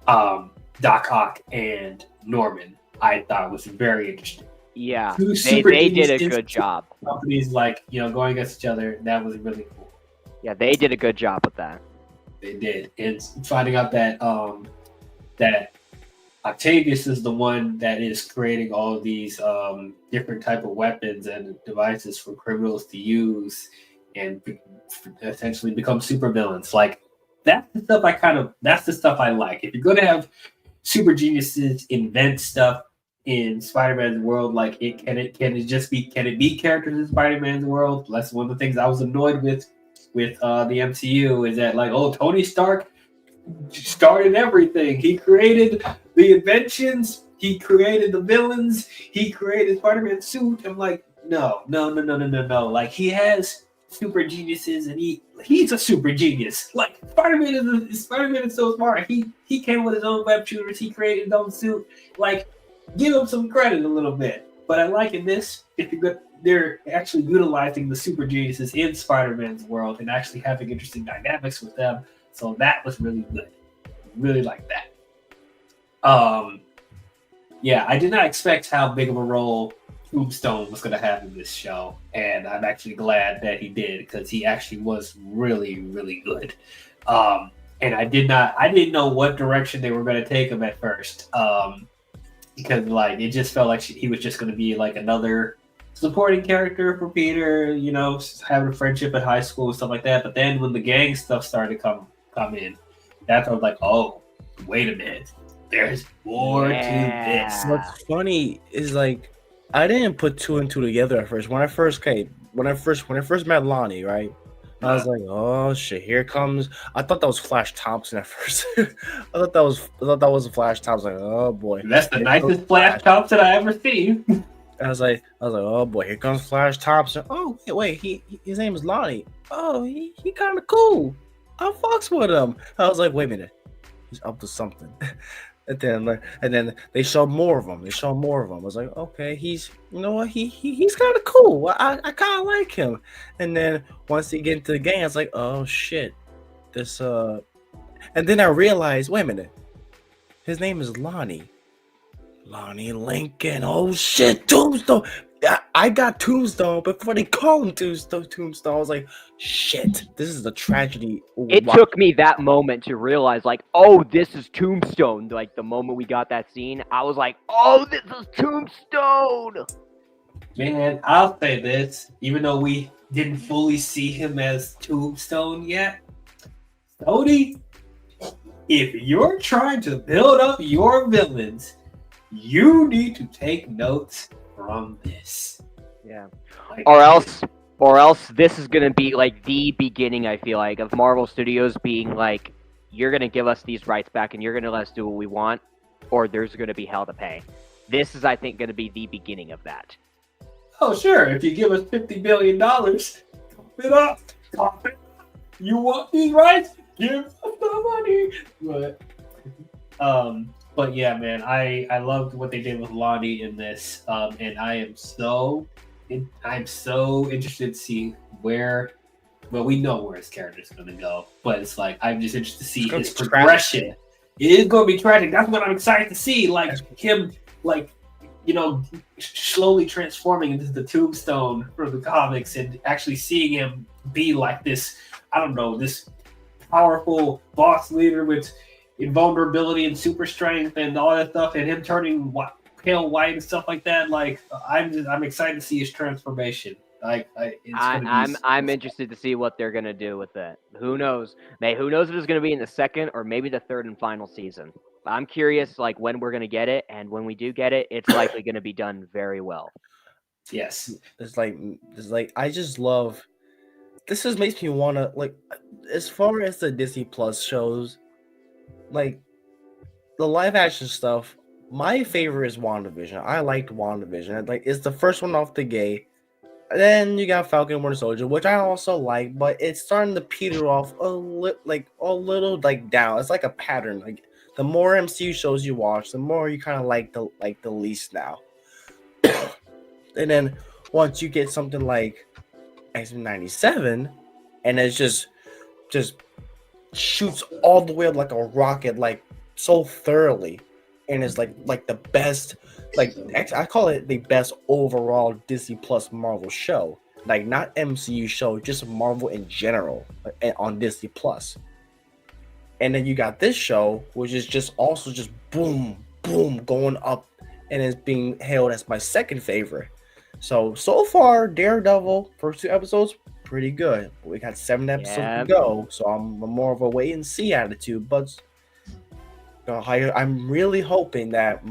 Doc Ock and Norman, I thought was very interesting. Yeah, they did a good job. Companies like going against each other, that was really cool. Yeah, they did a good job with that. They did. And finding out that that Octavius is the one that is creating all of these different type of weapons and devices for criminals to use and essentially become supervillains. Like that's the stuff I like. If you're gonna have super geniuses invent stuff in Spider-Man's world, like can it be characters in Spider-Man's world? That's one of the things I was annoyed with the MCU is that like, oh, Tony Stark started everything. He created the inventions, he created the villains, he created Spider-Man's suit. I'm like, no. Like he has super geniuses and he's a super genius. Like Spider-Man is so smart. He came with his own web shooters, he created his own suit. Like, give him some credit a little bit. But I like in this, if you're good, they're actually utilizing the super geniuses in Spider-Man's world and actually having interesting dynamics with them. So that was really good. Really like that. Yeah, I did not expect how big of a role Tombstone was going to have in this show, and I'm actually glad that he did because he actually was really, really good. And I didn't know what direction they were going to take him at first, because like it just felt like he was just going to be like another supporting character for Peter, having a friendship at high school and stuff like that. But then when the gang stuff started to come in, that's when I was like, oh, wait a minute, there's more to this. What's funny is like I didn't put 2 and 2 together at first. When I first met Lonnie, right? I was like, oh shit, here comes. I thought that was Flash Thompson at first. I thought that was Flash Thompson. Like, oh boy, that's the nicest Flash Thompson I ever seen. I was like, oh boy, here comes Flash Thompson. Oh wait, his name is Lonnie. Oh, he kind of cool. I fucks with him. I was like, wait a minute, he's up to something. And then they show more of him. I was like, okay, he's you know what he's kind of cool. I kind of like him. And then once he get into the game, I was like, oh shit, this And then I realized, wait a minute, his name is Lonnie. Lonnie Lincoln. Oh shit, Tombstone. I got Tombstone before they call him Tombstone. I was like, shit, this is a tragedy. It took me that moment to realize, like, oh, this is Tombstone. Like, the moment we got that scene, I was like, oh, this is Tombstone. Man, I'll say this, even though we didn't fully see him as Tombstone yet, Sony, if you're trying to build up your villains, you need to take notes from this. Yeah. Like, Or else this is gonna be like the beginning, I feel like, of Marvel Studios being like, you're gonna give us these rights back and you're gonna let us do what we want, or there's gonna be hell to pay. This is, I think, gonna be the beginning of that. oh, sure, if you give us $50 billion, cough it up. Cough it up. You want these rights? Give us the money. But yeah, man, I loved what they did with Lonnie in this, and I'm so interested to see where. Well, we know where his character is going to go, but it's like I'm just interested to see his progression. It is going to be tragic. That's what I'm excited to see. Like him, like slowly transforming into the Tombstone from the comics, and actually seeing him be like this. I don't know, this powerful boss leader with invulnerability and super strength and all that stuff, and him turning pale white and stuff like that. Like I'm excited to see his transformation. I'm interested to see what they're gonna do with it. Who knows? Who knows if it's gonna be in the second or maybe the third and final season. I'm curious, like, when we're gonna get it, and when we do get it, it's likely gonna be done very well. Yes, it's like I just love. This just makes me wanna, like, as far as the Disney Plus shows, like the live action stuff. My favorite is WandaVision. I liked WandaVision. Like, it's the first one off the gate. Then you got Falcon and Winter Soldier, which I also like, but it's starting to peter off a little down. It's like a pattern. Like, the more MCU shows you watch, the more you kind of like the least now. And then once you get something like X-Men 97, and it's just shoots all the way up like a rocket, like so thoroughly, and it's like the best. Like, I call it the best overall Disney Plus Marvel show. Like, not MCU show, just Marvel in general on Disney Plus. And then you got this show, which is just also just boom, boom, going up, and it's being hailed as my second favorite. So far, Daredevil, first 2 episodes, pretty good. We got 7 episodes to go, so I'm more of a wait and see attitude. But I'm really hoping that,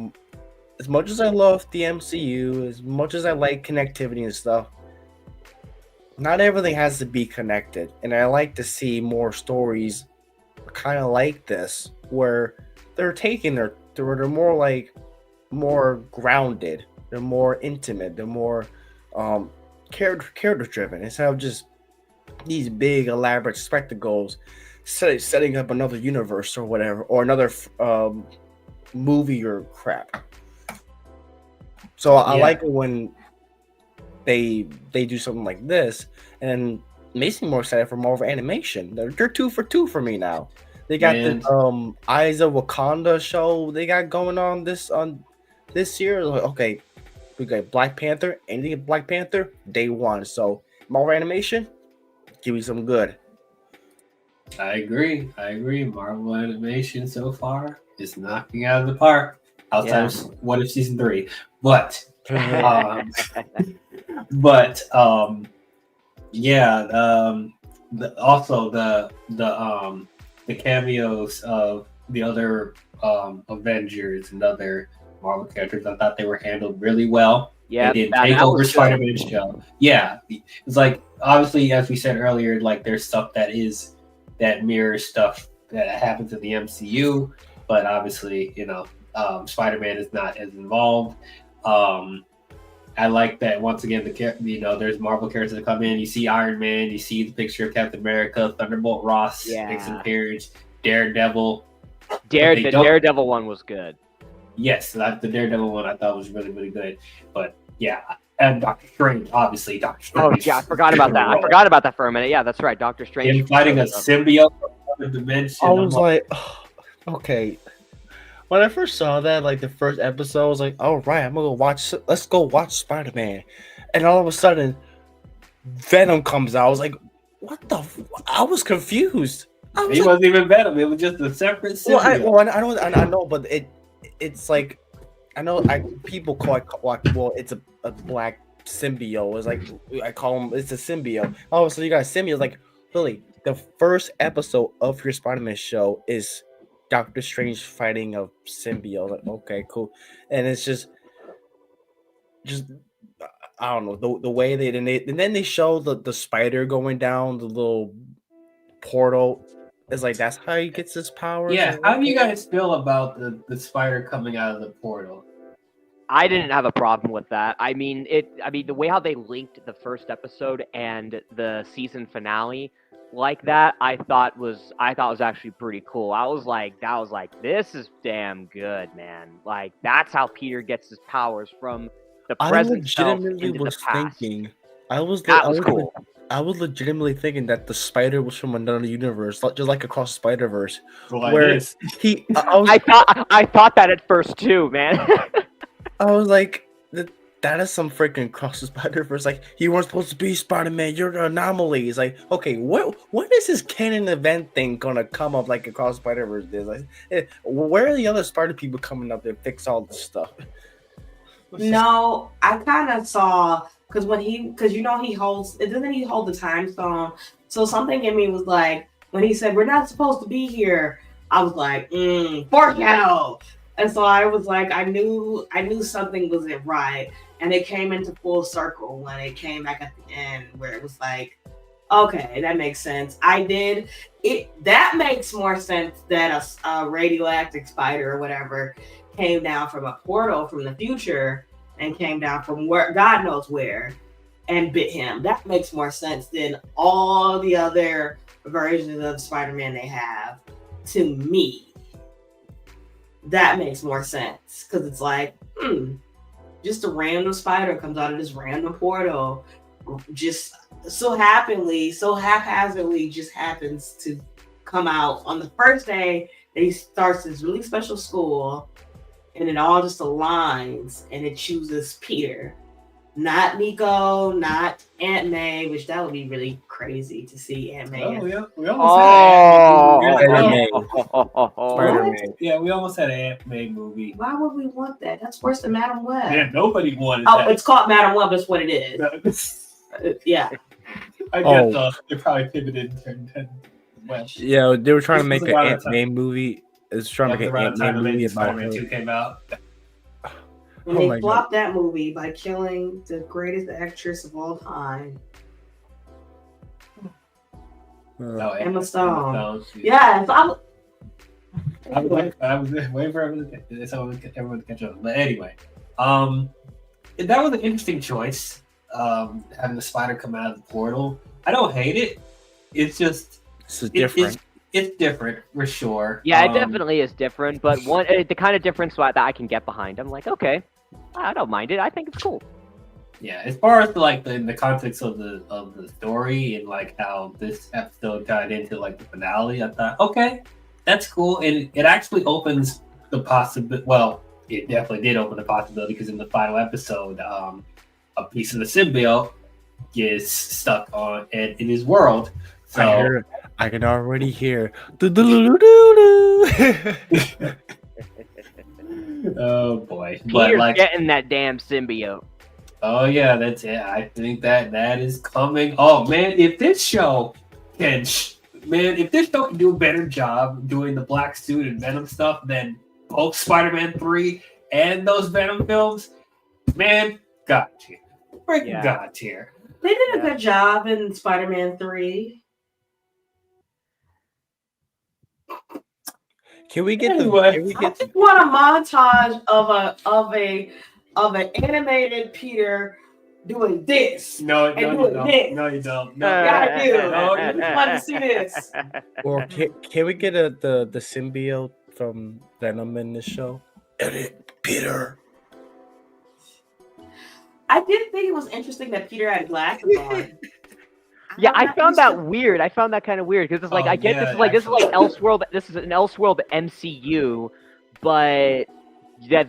as much as I love the MCU, as much as I like connectivity and stuff, not everything has to be connected. And I like to see more stories kind of like this, where they're taking they're more grounded, they're more intimate, they're more character driven, instead of just these big elaborate spectacles setting up another universe or whatever, or another movie or crap. So I like it when they do something like this, and it makes me more excited for Marvel animation. They're 2 for 2 for me now. They got the Eyes of Wakanda show they got going on this year. Like, okay, we got Black Panther. Anything Black Panther, day one. So Marvel animation, give me some good. I agree. Marvel animation so far is knocking out of the park. Outside of What If Season 3, but the cameos of the other Avengers and other Marvel characters, I thought they were handled really well. Yeah, they didn't take over Spider-Man show. Yeah, it's like, obviously, as we said earlier, like, there's stuff that mirrors stuff that happens in the MCU, but obviously, Spider-Man is not as involved. I like that, once again, there's Marvel characters that come in. You see Iron Man, you see the picture of Captain America, Thunderbolt Ross makes an appearance, Daredevil. they don't- Daredevil one was good. Yes, the Daredevil one I thought was really, really good. But yeah, and Doctor Strange, obviously, Doctor Oh Strange. yeah, I forgot about that. I forgot about that for a minute. Yeah, that's right. Doctor Strange. Him fighting a symbiote from another dimension. I was like, okay. When I first saw that, like the first episode, I was like, all right, let's go watch Spider-Man. And all of a sudden, Venom comes out. I was like, what the? I was confused. He wasn't even Venom. It was just a separate symbiote. I know, but it's like, I know people call it, well, it's a black symbiote. It's like, I call him, it's a symbiote. Oh, so you got a symbiote. Like, Lily, the first episode of your Spider-Man show is Doctor Strange fighting a symbiote. Like, okay, cool. And it's just I don't know the way and then they show the spider going down the little portal. It's like that's how he gets his powers. Yeah, how do you guys feel about the spider coming out of the portal? I didn't have a problem with that. I mean, the way how they linked the first episode and the season finale like that, I thought was actually pretty cool. I was like, this is damn good, man. Like that's how Peter gets his powers from the present self into the past. That was cool. I was legitimately thinking that the spider was from another universe, just like across the Spider-Verse. Like where this. I thought that at first too, man. I was like, that is some freaking cross the Spider-Verse. Like, you weren't supposed to be Spider-Man. You're an anomaly. It's like, okay, when is this canon event thing gonna come up like across Spider-Verse did? Like, where are the other Spider people coming up to fix all this stuff? No, I kind of saw because he holds it. Doesn't he hold the time stone? So something in me was like, when he said we're not supposed to be here, I was like, foreshadow. And so I was like, I knew something wasn't right, and it came into full circle when it came back at the end, where it was like, okay, that makes sense. That makes more sense that a radioactive spider or whatever came down from a portal from the future and came down from where God knows where and bit him. That makes more sense than all the other versions of Spider-Man they have to me. That makes more sense because it's like, just a random spider comes out of this random portal, just so haphazardly just happens to come out on the first day that he starts this really special school, and it all just aligns and it chooses Peter. Not Nico, not Aunt May, which that would be really crazy to see Aunt May. Oh, yeah. We almost had an Spider-Man. Yeah, we almost had an Aunt May movie. Why would we want that? That's worse than Madam Web. Yeah, nobody wanted Oh, that. it's called Madam Web. That's what it is. Yeah. I guess they probably pivoted to well. Yeah, they were trying to This make was an around Aunt the May movie. It's trying to make an Aunt May movie about Spider-Man her. 2 came out. And Oh they my flopped that movie by killing the greatest actress of all time, Emma Stone. Yeah, I was waiting for everyone to catch up. But anyway, that was an interesting choice. Having the spider come out of the portal. I don't hate it. It's just different. It's different for sure. Yeah, it definitely is different, but the kind of difference that I can get behind. I'm like, okay, I don't mind it. I think it's cool. Yeah, as far as like in the context of the story and like how this episode tied into like the finale, I thought, okay, that's cool, and it actually opens the possibility. Well, it definitely did open the possibility because in the final episode, a piece of the symbiote gets stuck in his world. So I can already hear. Oh boy, Peter's getting that damn symbiote. Oh yeah, that's it. I think that is coming. Oh man, if this show can do a better job doing the black suit and Venom stuff than both Spider-Man 3 and those Venom films, man, God tier. Freaking God tier. They did a good job in Spider-Man 3. Can we get I just want a montage of an animated Peter doing this. No, you don't. No, you gotta do. No, you just want to see this. Or can we get the symbiote from Venom in this show? Edit Peter. I did think it was interesting that Peter had glasses on. Yeah, I'm I not found used that to- weird. I found that kind of weird because it's like Oh, I get yeah, this is like Elseworld. This is an Elseworld MCU, but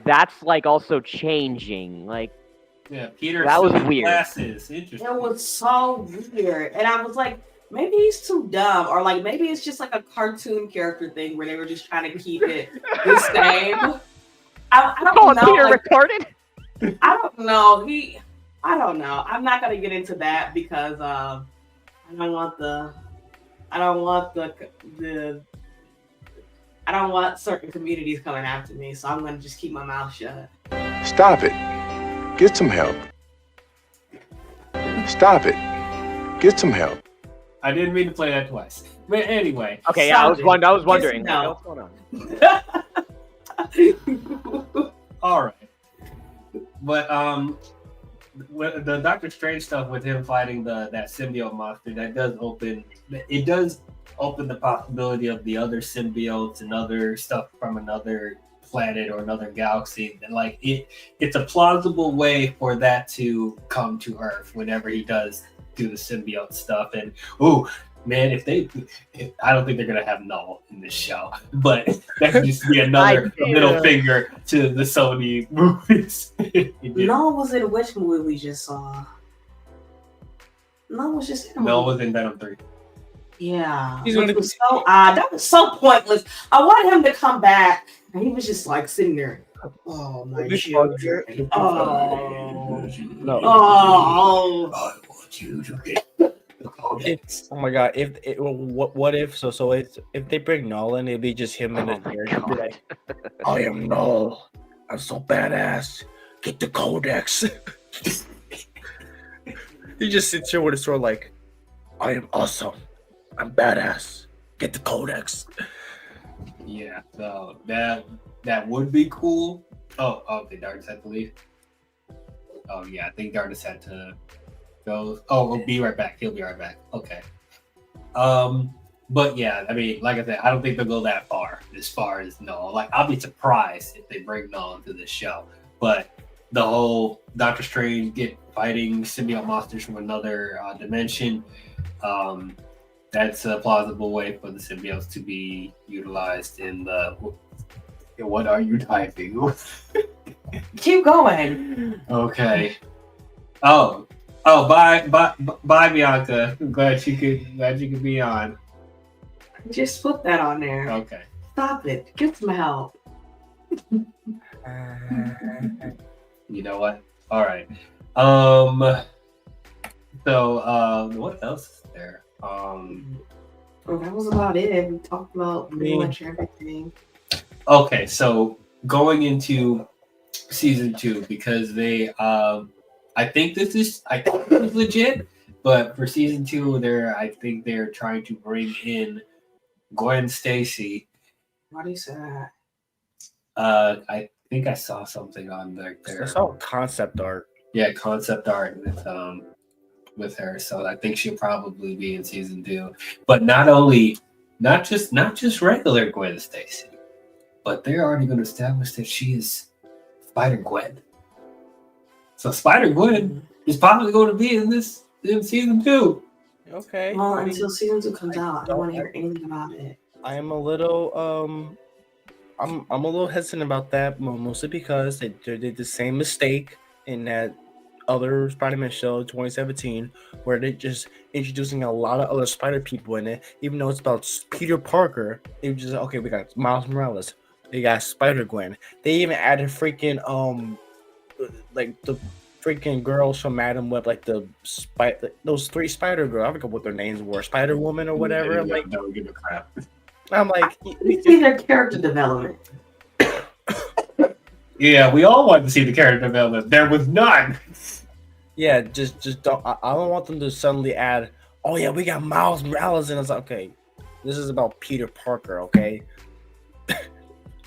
that's like also changing. Like Yeah, Peter. That was silver weird. Glasses. Interesting. It was so weird, and I was like, maybe he's too dumb, or like maybe it's just like a cartoon character thing where they were just trying to keep it the same. I don't calling know. Peter Like, retarded. I don't know. I don't know. I'm not gonna get into that because I don't want certain communities coming after me. So I'm gonna just keep my mouth shut. Stop it. Get some help. Stop it. Get some help. I didn't mean to play that twice. But anyway. Okay, yeah, I was wondering. No. Like, what's going on? All right. But the Doctor Strange stuff with him fighting that symbiote monster, that does open the possibility of the other symbiotes and other stuff from another planet or another galaxy. And like it's a plausible way for that to come to Earth whenever he does do the symbiote stuff. And man, I don't think they're gonna have Null in this show, but that could just be another middle finger to the Sony movies. Null was in which movie we just saw? Null was just in a Null movie. was in Venom 3. Yeah, He's which gonna was so odd. That was so pointless. I wanted him to come back, and he was just like sitting there. Oh my children. Oh. No. Oh. I want you to get Oh my god! What if if they bring Nolan, it'd be just him and Oh his my character. Be God. like, I am Null. I'm so badass. Get the codex. He just sits here with his sword like, I am awesome. I'm badass. Get the codex. Yeah, so that would be cool. Oh, okay, Darkness had to leave. Oh yeah, I think Darkness had to go. Oh, we'll be right back. He'll be right back. Okay. But yeah, I mean, like I said, I don't think they'll go that far as Null. Like, I'll be surprised if they bring Null into this show. But the whole Doctor Strange fighting symbiote monsters from another dimension, that's a plausible way for the symbiotes to be utilized in the. What are you typing? Keep going. Okay. Oh, bye, Bianca. I'm glad you could be on. Just put that on there. Okay. Stop it. Get some help. You know what? All right. So what else is there? Well, that was about it. We talked about pretty much everything. Okay, so going into season 2, because they I think this is legit, but for season 2 I think they're trying to bring in Gwen Stacy. Why do you say that? I think I saw something on there. I saw concept art. Yeah, concept art with her. So I think she'll probably be in season 2. But not just regular Gwen Stacy, but they're already going to establish that she is Spider-Gwen. So Spider-Gwen is probably going to be in season 2. Okay. Well, I mean, until season 2 comes out, I don't don't want to hear anything about it. I am a little I'm a little hesitant about that, mostly because they did the same mistake in that other Spider-Man show 2017, where they're just introducing a lot of other Spider people in it, even though it's about Peter Parker. They were just okay, we got Miles Morales, they got Spider-Gwen. They even added freaking like the freaking girls from Madam Web, like those 3 Spider girls. I forgot what their names were, Spider Woman or whatever. I'm like, don't give a crap. I'm like, You see their character development. Yeah, we all wanted to see the character development. There was none. yeah, just don't. I don't want them to suddenly add. Oh yeah, we got Miles Morales, and it's like, okay, this is about Peter Parker. Okay,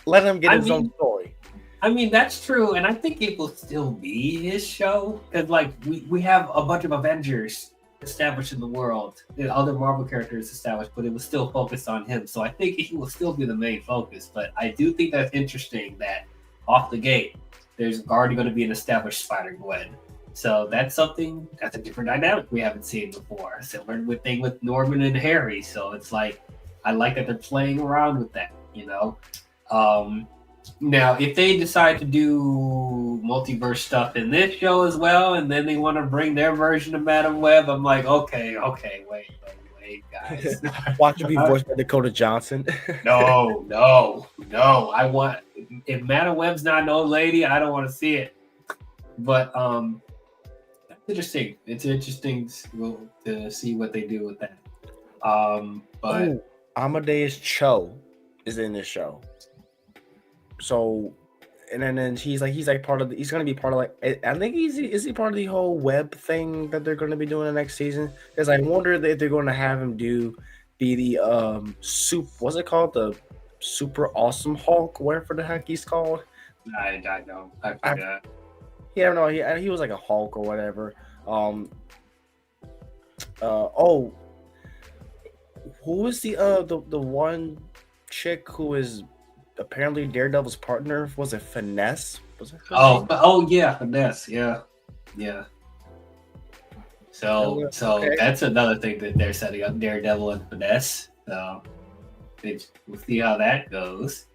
let him get his own story. I mean, that's true, and I think it will still be his show because, like, we have a bunch of Avengers established in the world. The other Marvel characters established, but it was still focused on him. So I think he will still be the main focus. But I do think that's interesting that off the gate, there's already going to be an established Spider-Gwen. So that's a different dynamic we haven't seen before. Similar thing with Norman and Harry. So it's like, I like that they're playing around with that, you know? Now, if they decide to do multiverse stuff in this show as well, and then they want to bring their version of Madam Web, I'm like, okay, wait, guys. Watch it be voiced by Dakota Johnson. No. I want, if Madam Web's not an old lady, I don't want to see it. But that's interesting. It's interesting to see what they do with that. But Amadeus Cho is in this show. So, and then he's part of he's gonna be part of I think is he part of the whole web thing that they're gonna be doing the next season? Because I wonder if they're gonna have him be the what's it called, the super awesome Hulk, whatever the heck he's called. I know, I forgot. Yeah, no, he was like a Hulk or whatever. Who was the one chick who is apparently Daredevil's partner? Was it Finesse? Was it? Yeah, Finesse. Yeah. So okay. That's another thing that they're setting up, Daredevil and Finesse. So we'll see how that goes.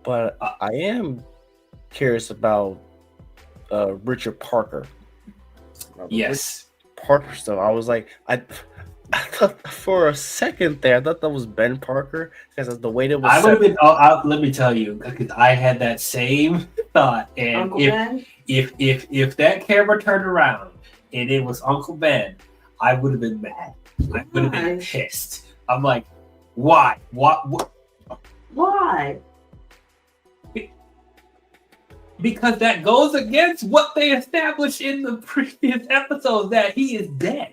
But I am curious about Richard Parker. Yes. Parker stuff. I was like, I thought for a second there, I thought that was Ben Parker because the way that was. I would have been. Let me tell you, because I had that same thought, and if that camera turned around and it was Uncle Ben, I would have been mad. I would have been pissed. I'm like, why? What? Why? Because that goes against what they established in the previous episodes, that he is dead.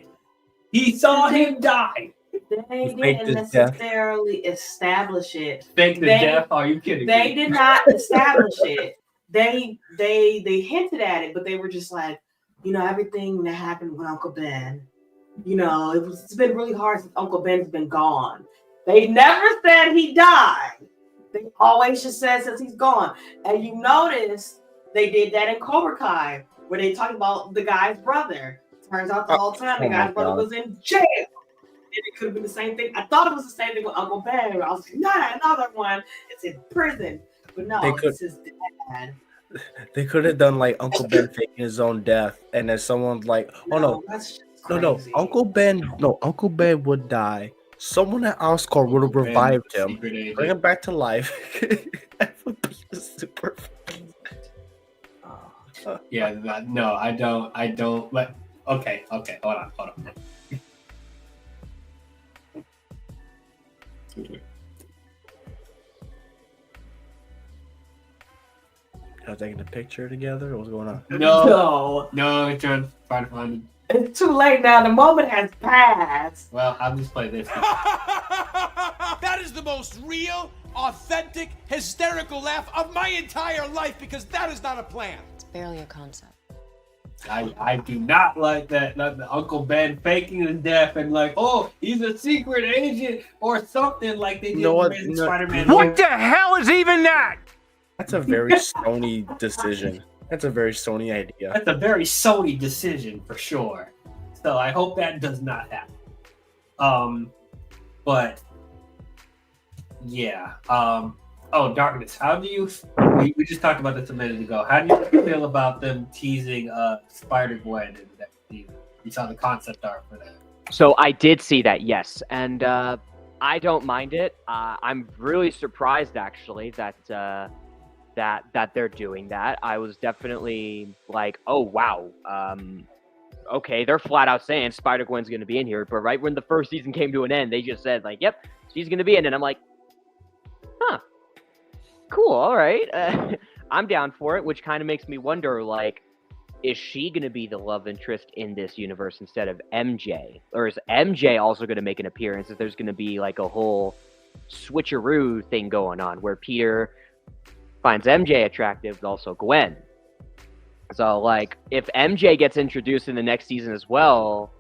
He saw him die. They didn't necessarily establish it. Fake the death? Are you kidding me? They did not establish it. They hinted at it, but they were just like, everything that happened with Uncle Ben. It's been really hard since Uncle Ben's been gone. They never said he died. They always just said since he's gone. And you notice they did that in Cobra Kai, where they talked about the guy's brother. Turns out the whole time the guy's brother was in jail. And it could have been the same thing. I thought it was the same thing with Uncle Ben. I was like, not another one. It's in prison. But no, it's his dad. They could have done like Uncle Ben faking his own death, and then someone's like, no, Uncle Ben would die. Someone at Oscorp would have revived him, bring him back to life. That would be super fun. Yeah, no, I don't. But okay, hold on. Y'all taking a picture together? What's going on? No, I'm trying to find it. It's too late now. The moment has passed. Well, I'll just play this. That is the most real, authentic, hysterical laugh of my entire life, because that is not a plan. It's barely a concept. I do not like that. Like the Uncle Ben faking his death and like, oh, he's a secret agent or something like they did in Spider-Man. What the hell is even that? That's a very Sony decision. That's a very Sony idea. That's a very Sony decision for sure. So I hope that does not happen. But yeah. Darkness. How do you? We just talked about this a minute ago. How do you feel about them teasing Spider-Gwen in the next season? You saw the concept art for that. So I did see that, yes, and I don't mind it. I'm really surprised actually that they're doing that. I was definitely like, oh wow, okay, they're flat out saying Spider-Gwen's going to be in here, but right when the first season came to an end, they just said like, yep, she's going to be in it. And I'm like, huh, cool, all right. I'm down for it, which kind of makes me wonder, like, is she going to be the love interest in this universe instead of MJ? Or is MJ also going to make an appearance? If there's going to be like a whole switcheroo thing going on where Peter finds MJ attractive, but also Gwen. So, like, if MJ gets introduced in the next season as well,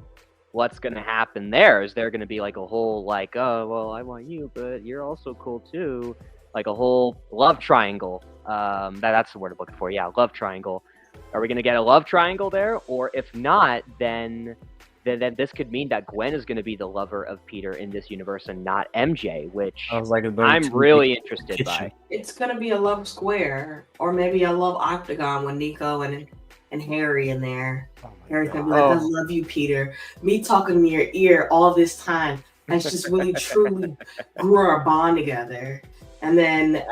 what's going to happen there? Is there going to be like a whole like, oh, well, I want you, but you're also cool too, like a whole love triangle? That's the word I'm looking for. Yeah, love triangle. Are we going to get a love triangle there? Or if not, then this could mean that Gwen is going to be the lover of Peter in this universe and not MJ, which I was like, I'm really interested by. It's gonna be a love square, or maybe a love octagon with Nico and Harry in there. Harry's gonna be like, I love you, Peter. Me talking in your ear all this time has just really truly grew our bond together. And then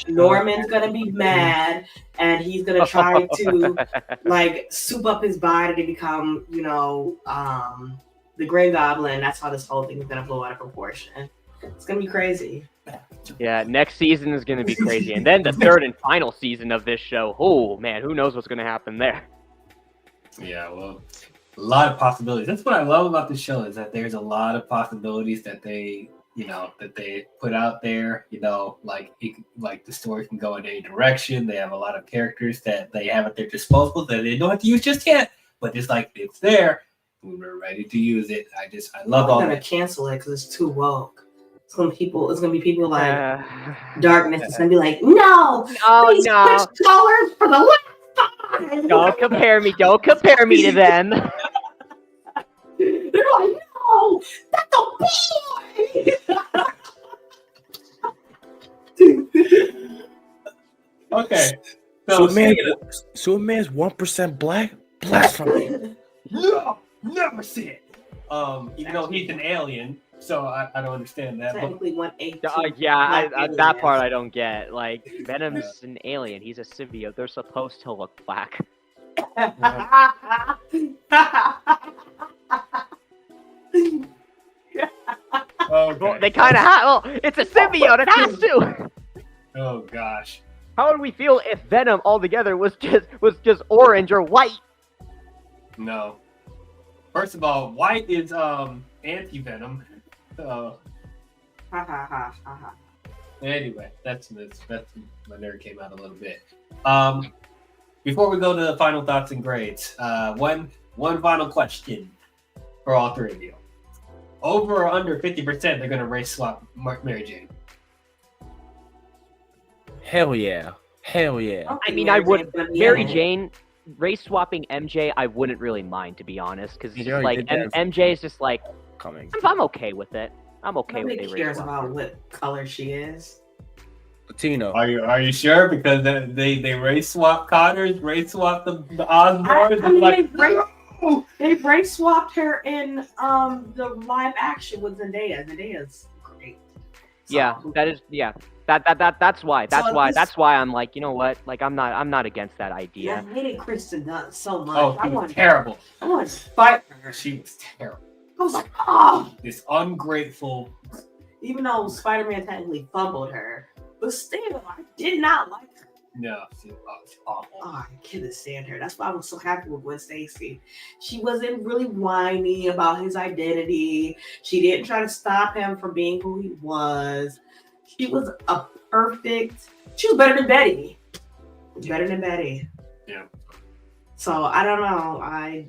Norman's gonna be mad, and he's gonna try to like soup up his body to become, the Grey Goblin. That's how this whole thing is gonna blow out of proportion. It's gonna be crazy. Yeah, next season is gonna be crazy, and then the third and final season of this show. Oh man, who knows what's gonna happen there? Yeah, well, a lot of possibilities. That's what I love about the show, is that there's a lot of possibilities that they put out there. Like the story can go in any direction. They have a lot of characters that they have at their disposal that they don't have to use just yet, but just like it's there, we're ready to use it. I love all. I'm gonna cancel it because it's too woke. It's gonna be people like Darkness. It's gonna be like, no, please switch colors for the last time. Don't compare me to them. They're like, no, that's a boy. Okay. Superman's 1% black? Blasphemy. No, never see it. Even though he's an alien, so I don't understand that. Technically, 1/8. That part I don't get. Like, Venom's an alien. He's a symbiote. They're supposed to look black. Okay. Well, they kind of have. Well, it's a symbiote. It has to. Oh gosh. How would we feel if Venom altogether was just orange or white? No. First of all, white is anti-venom. Anyway, that's my nerd came out a little bit. Before we go to the final thoughts and grades, one final question for all three of you. Over or under 50%, they're going to race swap Mary Jane. Hell yeah. I mean, I would. Mary Jane race swapping MJ, I wouldn't really mind, to be honest, because MJ is just like coming. I'm okay with it. I'm okay with it. Nobody cares about what color she is. Latino. Are you sure? Because they race swap Connors, race swap the Osborns. They race swapped her in the live action with Zendaya. Zendaya's great. So, That's why I'm like, you know what? Like, I'm not against that idea. I hated Kristen Dunst so much. Oh, she was terrible. I wanted to fight her. She was terrible. I was like, oh. This ungrateful. Even though Spider-Man technically fumbled her, but still, I did not like her. No, she was awful. Oh, I couldn't stand her. That's why I was so happy with Gwen Stacy. She wasn't really whiny about his identity. She didn't try to stop him from being who he was. She was she was better than Betty. Yeah. So I don't know. I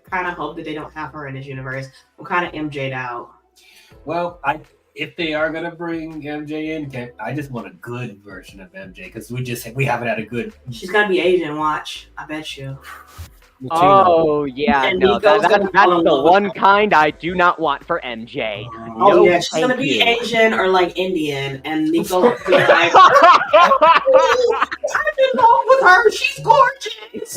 kind of hope that they don't have her in this universe. I'm kind of MJ'd out. Well, if they are gonna bring MJ in, I just want a good version of MJ because we haven't had a good. She's gonna be Asian. Watch, I bet you. Oh yeah, no, that's the one kind I do not want for MJ. Oh yeah, she's gonna be Asian or like Indian, and Nico will be like, I'm in love with her. She's gorgeous.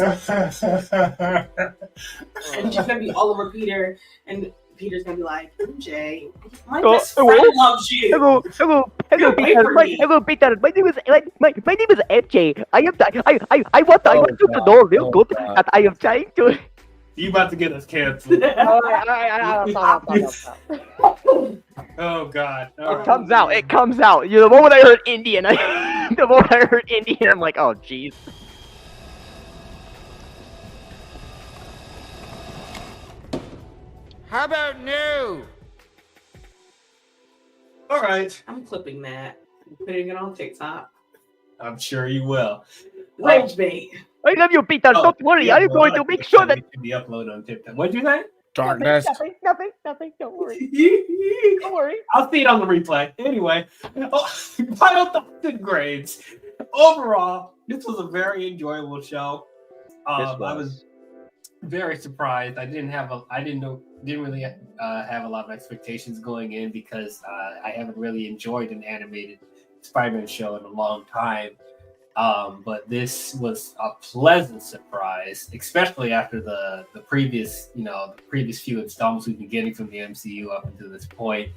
And she's gonna be all over Peter, and Peter's gonna be like, MJ, my best friend loves you. Hello, Peter. My name is MJ. I want you to know real good that I am trying to. You about to get us canceled? Oh God! It comes out. The moment I heard Indian, I'm like, oh jeez. How about no? All right. I'm clipping that. I'm putting it on TikTok. I'm sure you will. Rage bait. I love you, Peter. Don't worry. I'm going to make sure that the upload on TikTok. What'd you say? Darkness. Nothing. Don't worry. Don't worry. I'll see it on the replay. Anyway, final thoughts and grades. Overall, this was a very enjoyable show. I was very surprised. I didn't really have a lot of expectations going in because I haven't really enjoyed an animated Spider-Man show in a long time. But this was a pleasant surprise, especially after the previous few installments we've been getting from the MCU up until this point.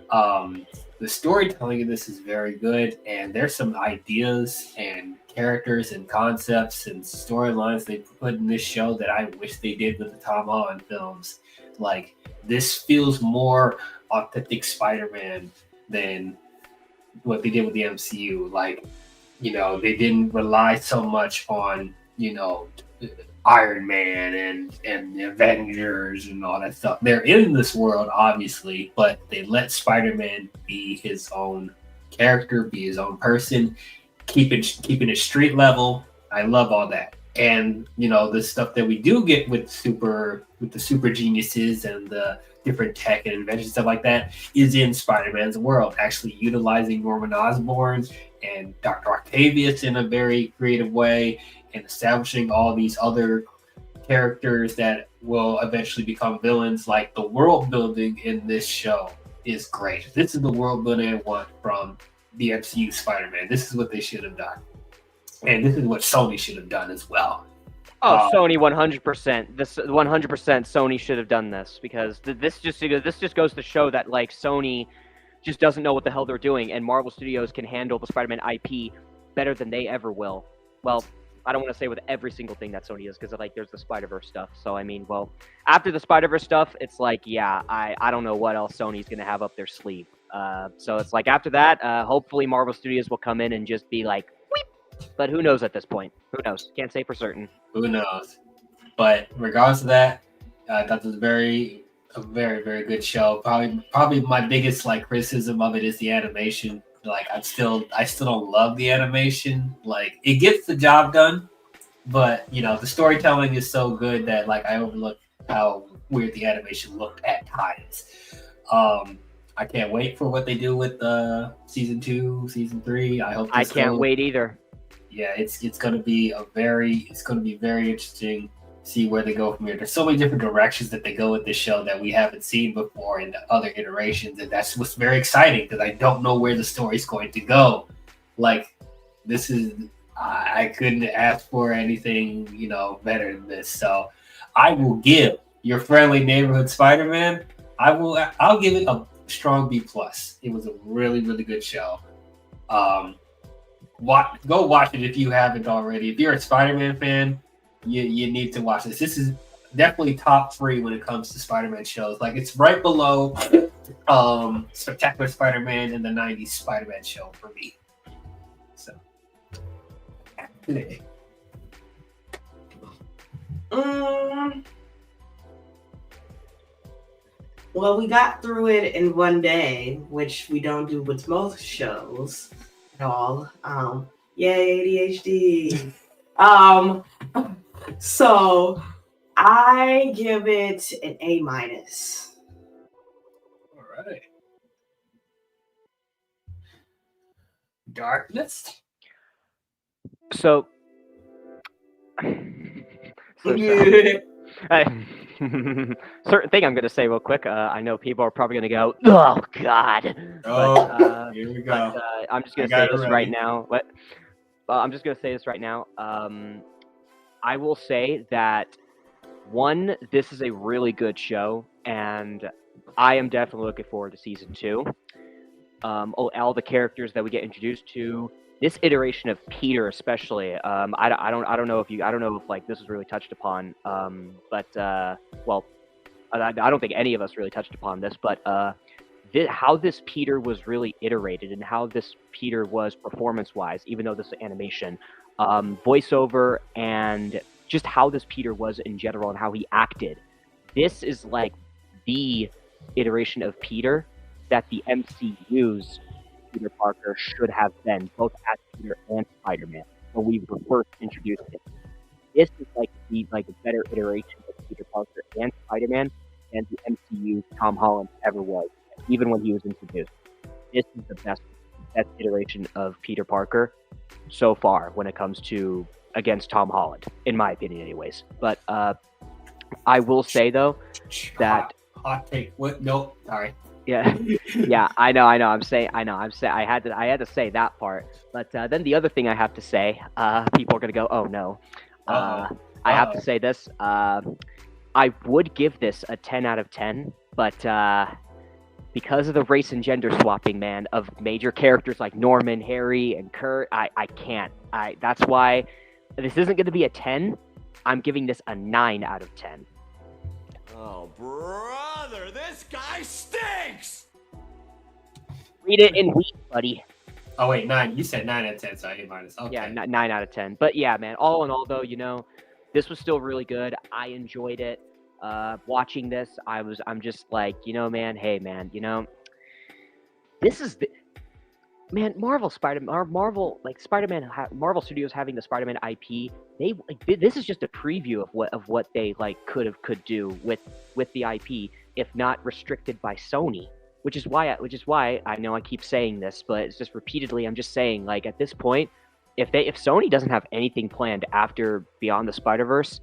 The storytelling of this is very good, and there's some ideas and characters and concepts and storylines they put in this show that I wish they did with the Tom Holland films. Like, this feels more authentic Spider-Man than what they did with the MCU. Like, they didn't rely so much on, Iron Man and the Avengers and all that stuff. They're in this world, obviously, but they let Spider-Man be his own character, be his own person, keeping it street level. I love all that. And, the stuff that we do get with the super geniuses and the different tech and inventions, stuff like that, is in Spider-Man's world, actually utilizing Norman Osborn and Dr. Octavius in a very creative way, and establishing all these other characters that will eventually become villains. Like, the world building in this show is great. This is the world building I want from the MCU Spider-Man. This is what they should have done. And this is what Sony should have done as well. Oh, Sony 100%. This 100% Sony should have done this, because this just goes to show that, like, Sony just doesn't know what the hell they're doing, and Marvel Studios can handle the Spider-Man IP better than they ever will. Well, I don't want to say with every single thing that Sony is, because, like, there's the Spider-Verse stuff. So, I mean, well, after the Spider-Verse stuff, it's like, yeah, I don't know what else Sony's going to have up their sleeve. So it's like, after that, hopefully Marvel Studios will come in and just be like, weep. But who knows at this point? Who knows? Can't say for certain. Who knows? But regardless of that, I thought it was a very, very good show. Probably my biggest criticism of it is the animation. Like, I still don't love the animation. Like, it gets the job done, but the storytelling is so good that I overlook how weird the animation looked at times. I can't wait for what they do with season 2, season 3. I can't wait either. Yeah, it's going to be very interesting. See where they go from here. There's so many different directions that they go with this show that we haven't seen before in the other iterations, and that's what's very exciting, because I don't know where the story's going to go. Like, this is, I couldn't ask for anything better than this. So I will give your friendly neighborhood Spider-Man, I'll give it a strong B+. It was a really good show. Go watch it if you haven't already. If you're a Spider-Man fan, you need to watch this. This is definitely top 3 when it comes to Spider-Man shows. Like, it's right below Spectacular Spider-Man and the 90s Spider-Man show for me. So, well, we got through it in one day, which we don't do with most shows at all. Yay, ADHD. So I give it an A-. All right. Darkness. So certain thing I'm going to say real quick. I know people are probably going to go, "Oh God!" Here we go. But, I'm just going to say this right now. I'm just going to say this right now. I will say that, one, this is a really good show, and I am definitely looking forward to season 2. All the characters that we get introduced to, this iteration of Peter especially. I don't know if this was really touched upon. I don't think any of us really touched upon this, but how this Peter was really iterated, and how this Peter was performance-wise, even though this is animation, voiceover, and just how this Peter was in general and how he acted. This is like the iteration of Peter that the MCU's Peter Parker should have been, both as Peter and Spider-Man, when we were first introduced him. This is like a better iteration of Peter Parker and Spider-Man and the MCU Tom Holland ever was, even when he was introduced. This is the best iteration of Peter Parker so far when it comes to against Tom Holland, in my opinion, anyways. But I will say though that hot take. What? No, sorry. Yeah, yeah, I know. I had to say that part. But then the other thing I have to say, people are gonna go, oh no. I have to say this. I would give this a 10 out of 10, but because of the race and gender swapping, man, of major characters like Norman, Harry, and Kurt, I can't. That's why this isn't going to be a 10. I'm giving this a 9 out of 10. Oh, brother, this guy stinks! Read it in wheat, buddy. Oh, wait, 9. You said 9 out of 10, so I hit minus. Okay. Yeah, 9 out of 10. But yeah, man, all in all, though, this was still really good. I enjoyed it. Watching this, I'm just like, man, hey, man, this is man, Marvel Studios having the Spider-Man IP. This is just a preview of what they could do with the IP if not restricted by Sony. Which is why I know I keep saying this, but it's just repeatedly I'm just saying, like, at this point, if Sony doesn't have anything planned after Beyond the Spider-Verse,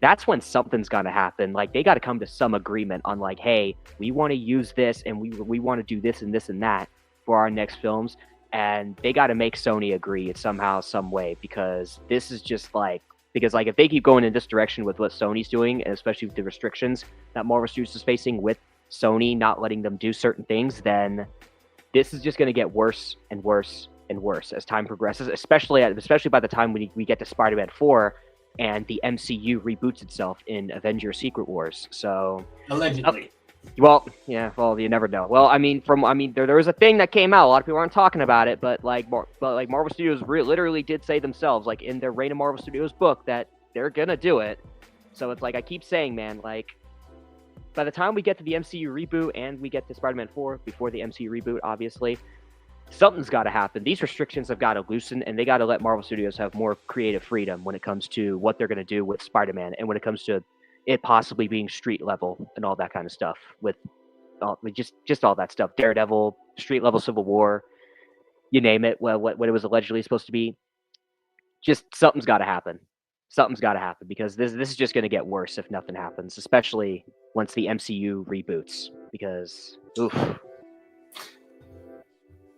that's when something's gonna happen. Like, they got to come to some agreement on, like, hey, we want to use this and we want to do this and this and that for our next films, and they got to make Sony agree somehow, some way, because this is just because if they keep going in this direction with what Sony's doing, and especially with the restrictions that Marvel Studios is facing with Sony not letting them do certain things, then this is just going to get worse and worse and worse as time progresses, especially by the time we get to Spider-Man 4 and the MCU reboots itself in Avengers Secret Wars. So allegedly. Well, you never know. Well, there was a thing that came out. A lot of people aren't talking about it, but Marvel Studios literally did say themselves, like in their Reign of Marvel Studios book, that they're gonna do it. So it's like I keep saying, man, like by the time we get to the MCU reboot and we get to Spider-Man 4 before the MCU reboot, obviously, something's got to happen. These restrictions have got to loosen, and they got to let Marvel Studios have more creative freedom when it comes to what they're going to do with Spider-Man, and when it comes to it possibly being street level and all that kind of stuff, with just all that stuff. Daredevil, street level Civil War, you name it. Well, what it was allegedly supposed to be. Just something's got to happen. Something's got to happen, because this is just going to get worse if nothing happens, especially once the MCU reboots. Because oof.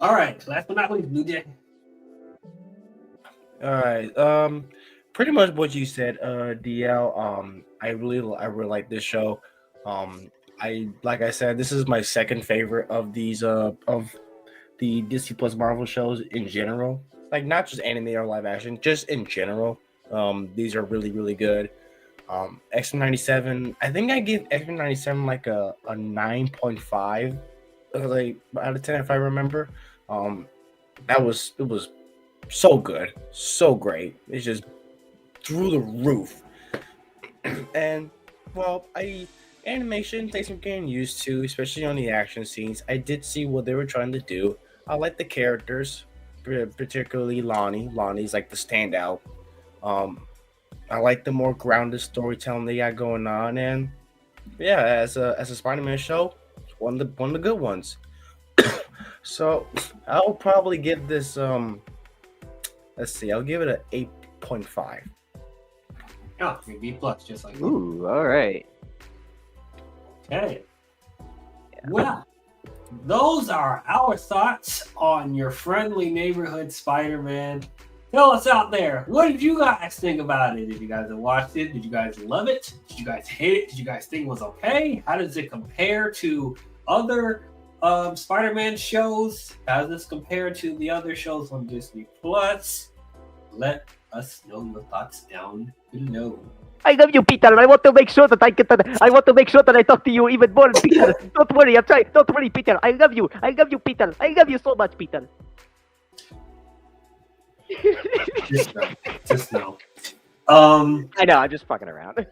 All right, last but not least, Blue Jay. All right. Pretty much what you said, DL. I really like this show. Like I said, this is my second favorite of these of the Disney Plus Marvel shows in general. Like, not just anime or live action, just in general. These are really, really good. X-Men 97. I think I give X-Men 97 like a 9.5, like out of 10 if I remember. It was so good, so great. It's just through the roof. And well, animation takes some getting used to, especially on the action scenes. I did see what they were trying to do. I like the characters, particularly Lonnie. Lonnie's like the standout. I like the more grounded storytelling they got going on, and yeah, as a Spider-Man show, it's one of the good ones. So I'll probably give this let's see, I'll give it an 8.5. Oh, B plus, just like that. Ooh, all right. Okay. Yeah. Well, those are our thoughts on your friendly neighborhood Spider-Man. Tell us out there, what did you guys think about it? Did you guys watch it? Did you guys love it? Did you guys hate it? Did you guys think it was okay? How does it compare to other Spider-Man shows? How does this compare to the other shows on Disney Plus? Let us know your thoughts down below. I love you, Peter. I want to make sure that I talk to you even more, Peter. Don't worry, I'm trying. Don't worry, Peter. I love you. I love you, Peter. I love you so much, Peter. Just no. I know, I'm just fucking around.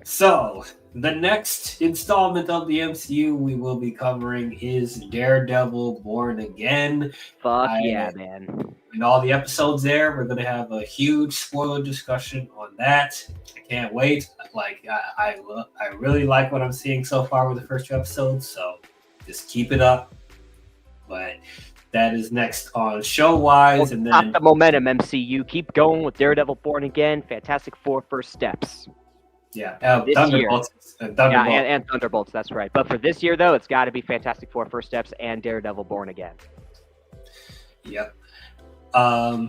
So, the next installment of the MCU we will be covering is Daredevil Born Again. Fuck yeah, man. and all the episodes there. We're gonna have a huge spoiler discussion on that. I can't wait. Like I really like what I'm seeing so far with the first 2 episodes. So just keep it up. But that is next on show wise, and then Stop the momentum, MCU. Keep going with Daredevil Born Again, Fantastic Four First Steps. Yeah, This Thunderbolts. Thunderbolts. Yeah, and Thunderbolts, that's right. But for this year, though, it's got to be Fantastic Four First Steps and Daredevil Born Again. Yep.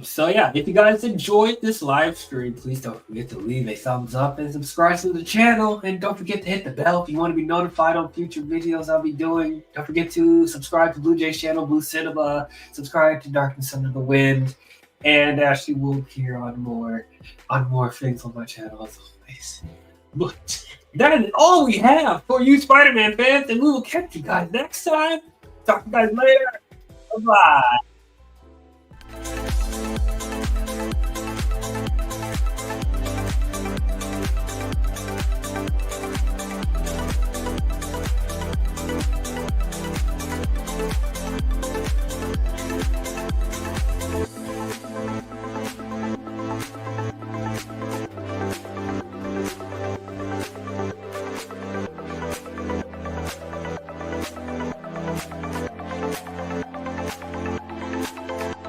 So yeah, if you guys enjoyed this live stream, please don't forget to leave a thumbs up and subscribe to the channel. And don't forget to hit the bell if you want to be notified on future videos I'll be doing. Don't forget to subscribe to Blue Jay's channel, Blue Cinema. Subscribe to Darkness Under the Wind. And Ashley will appear on more things on my channel as always. But that is all we have for you Spider-Man fans, and we will catch you guys next time. Talk to you guys later. Bye-bye.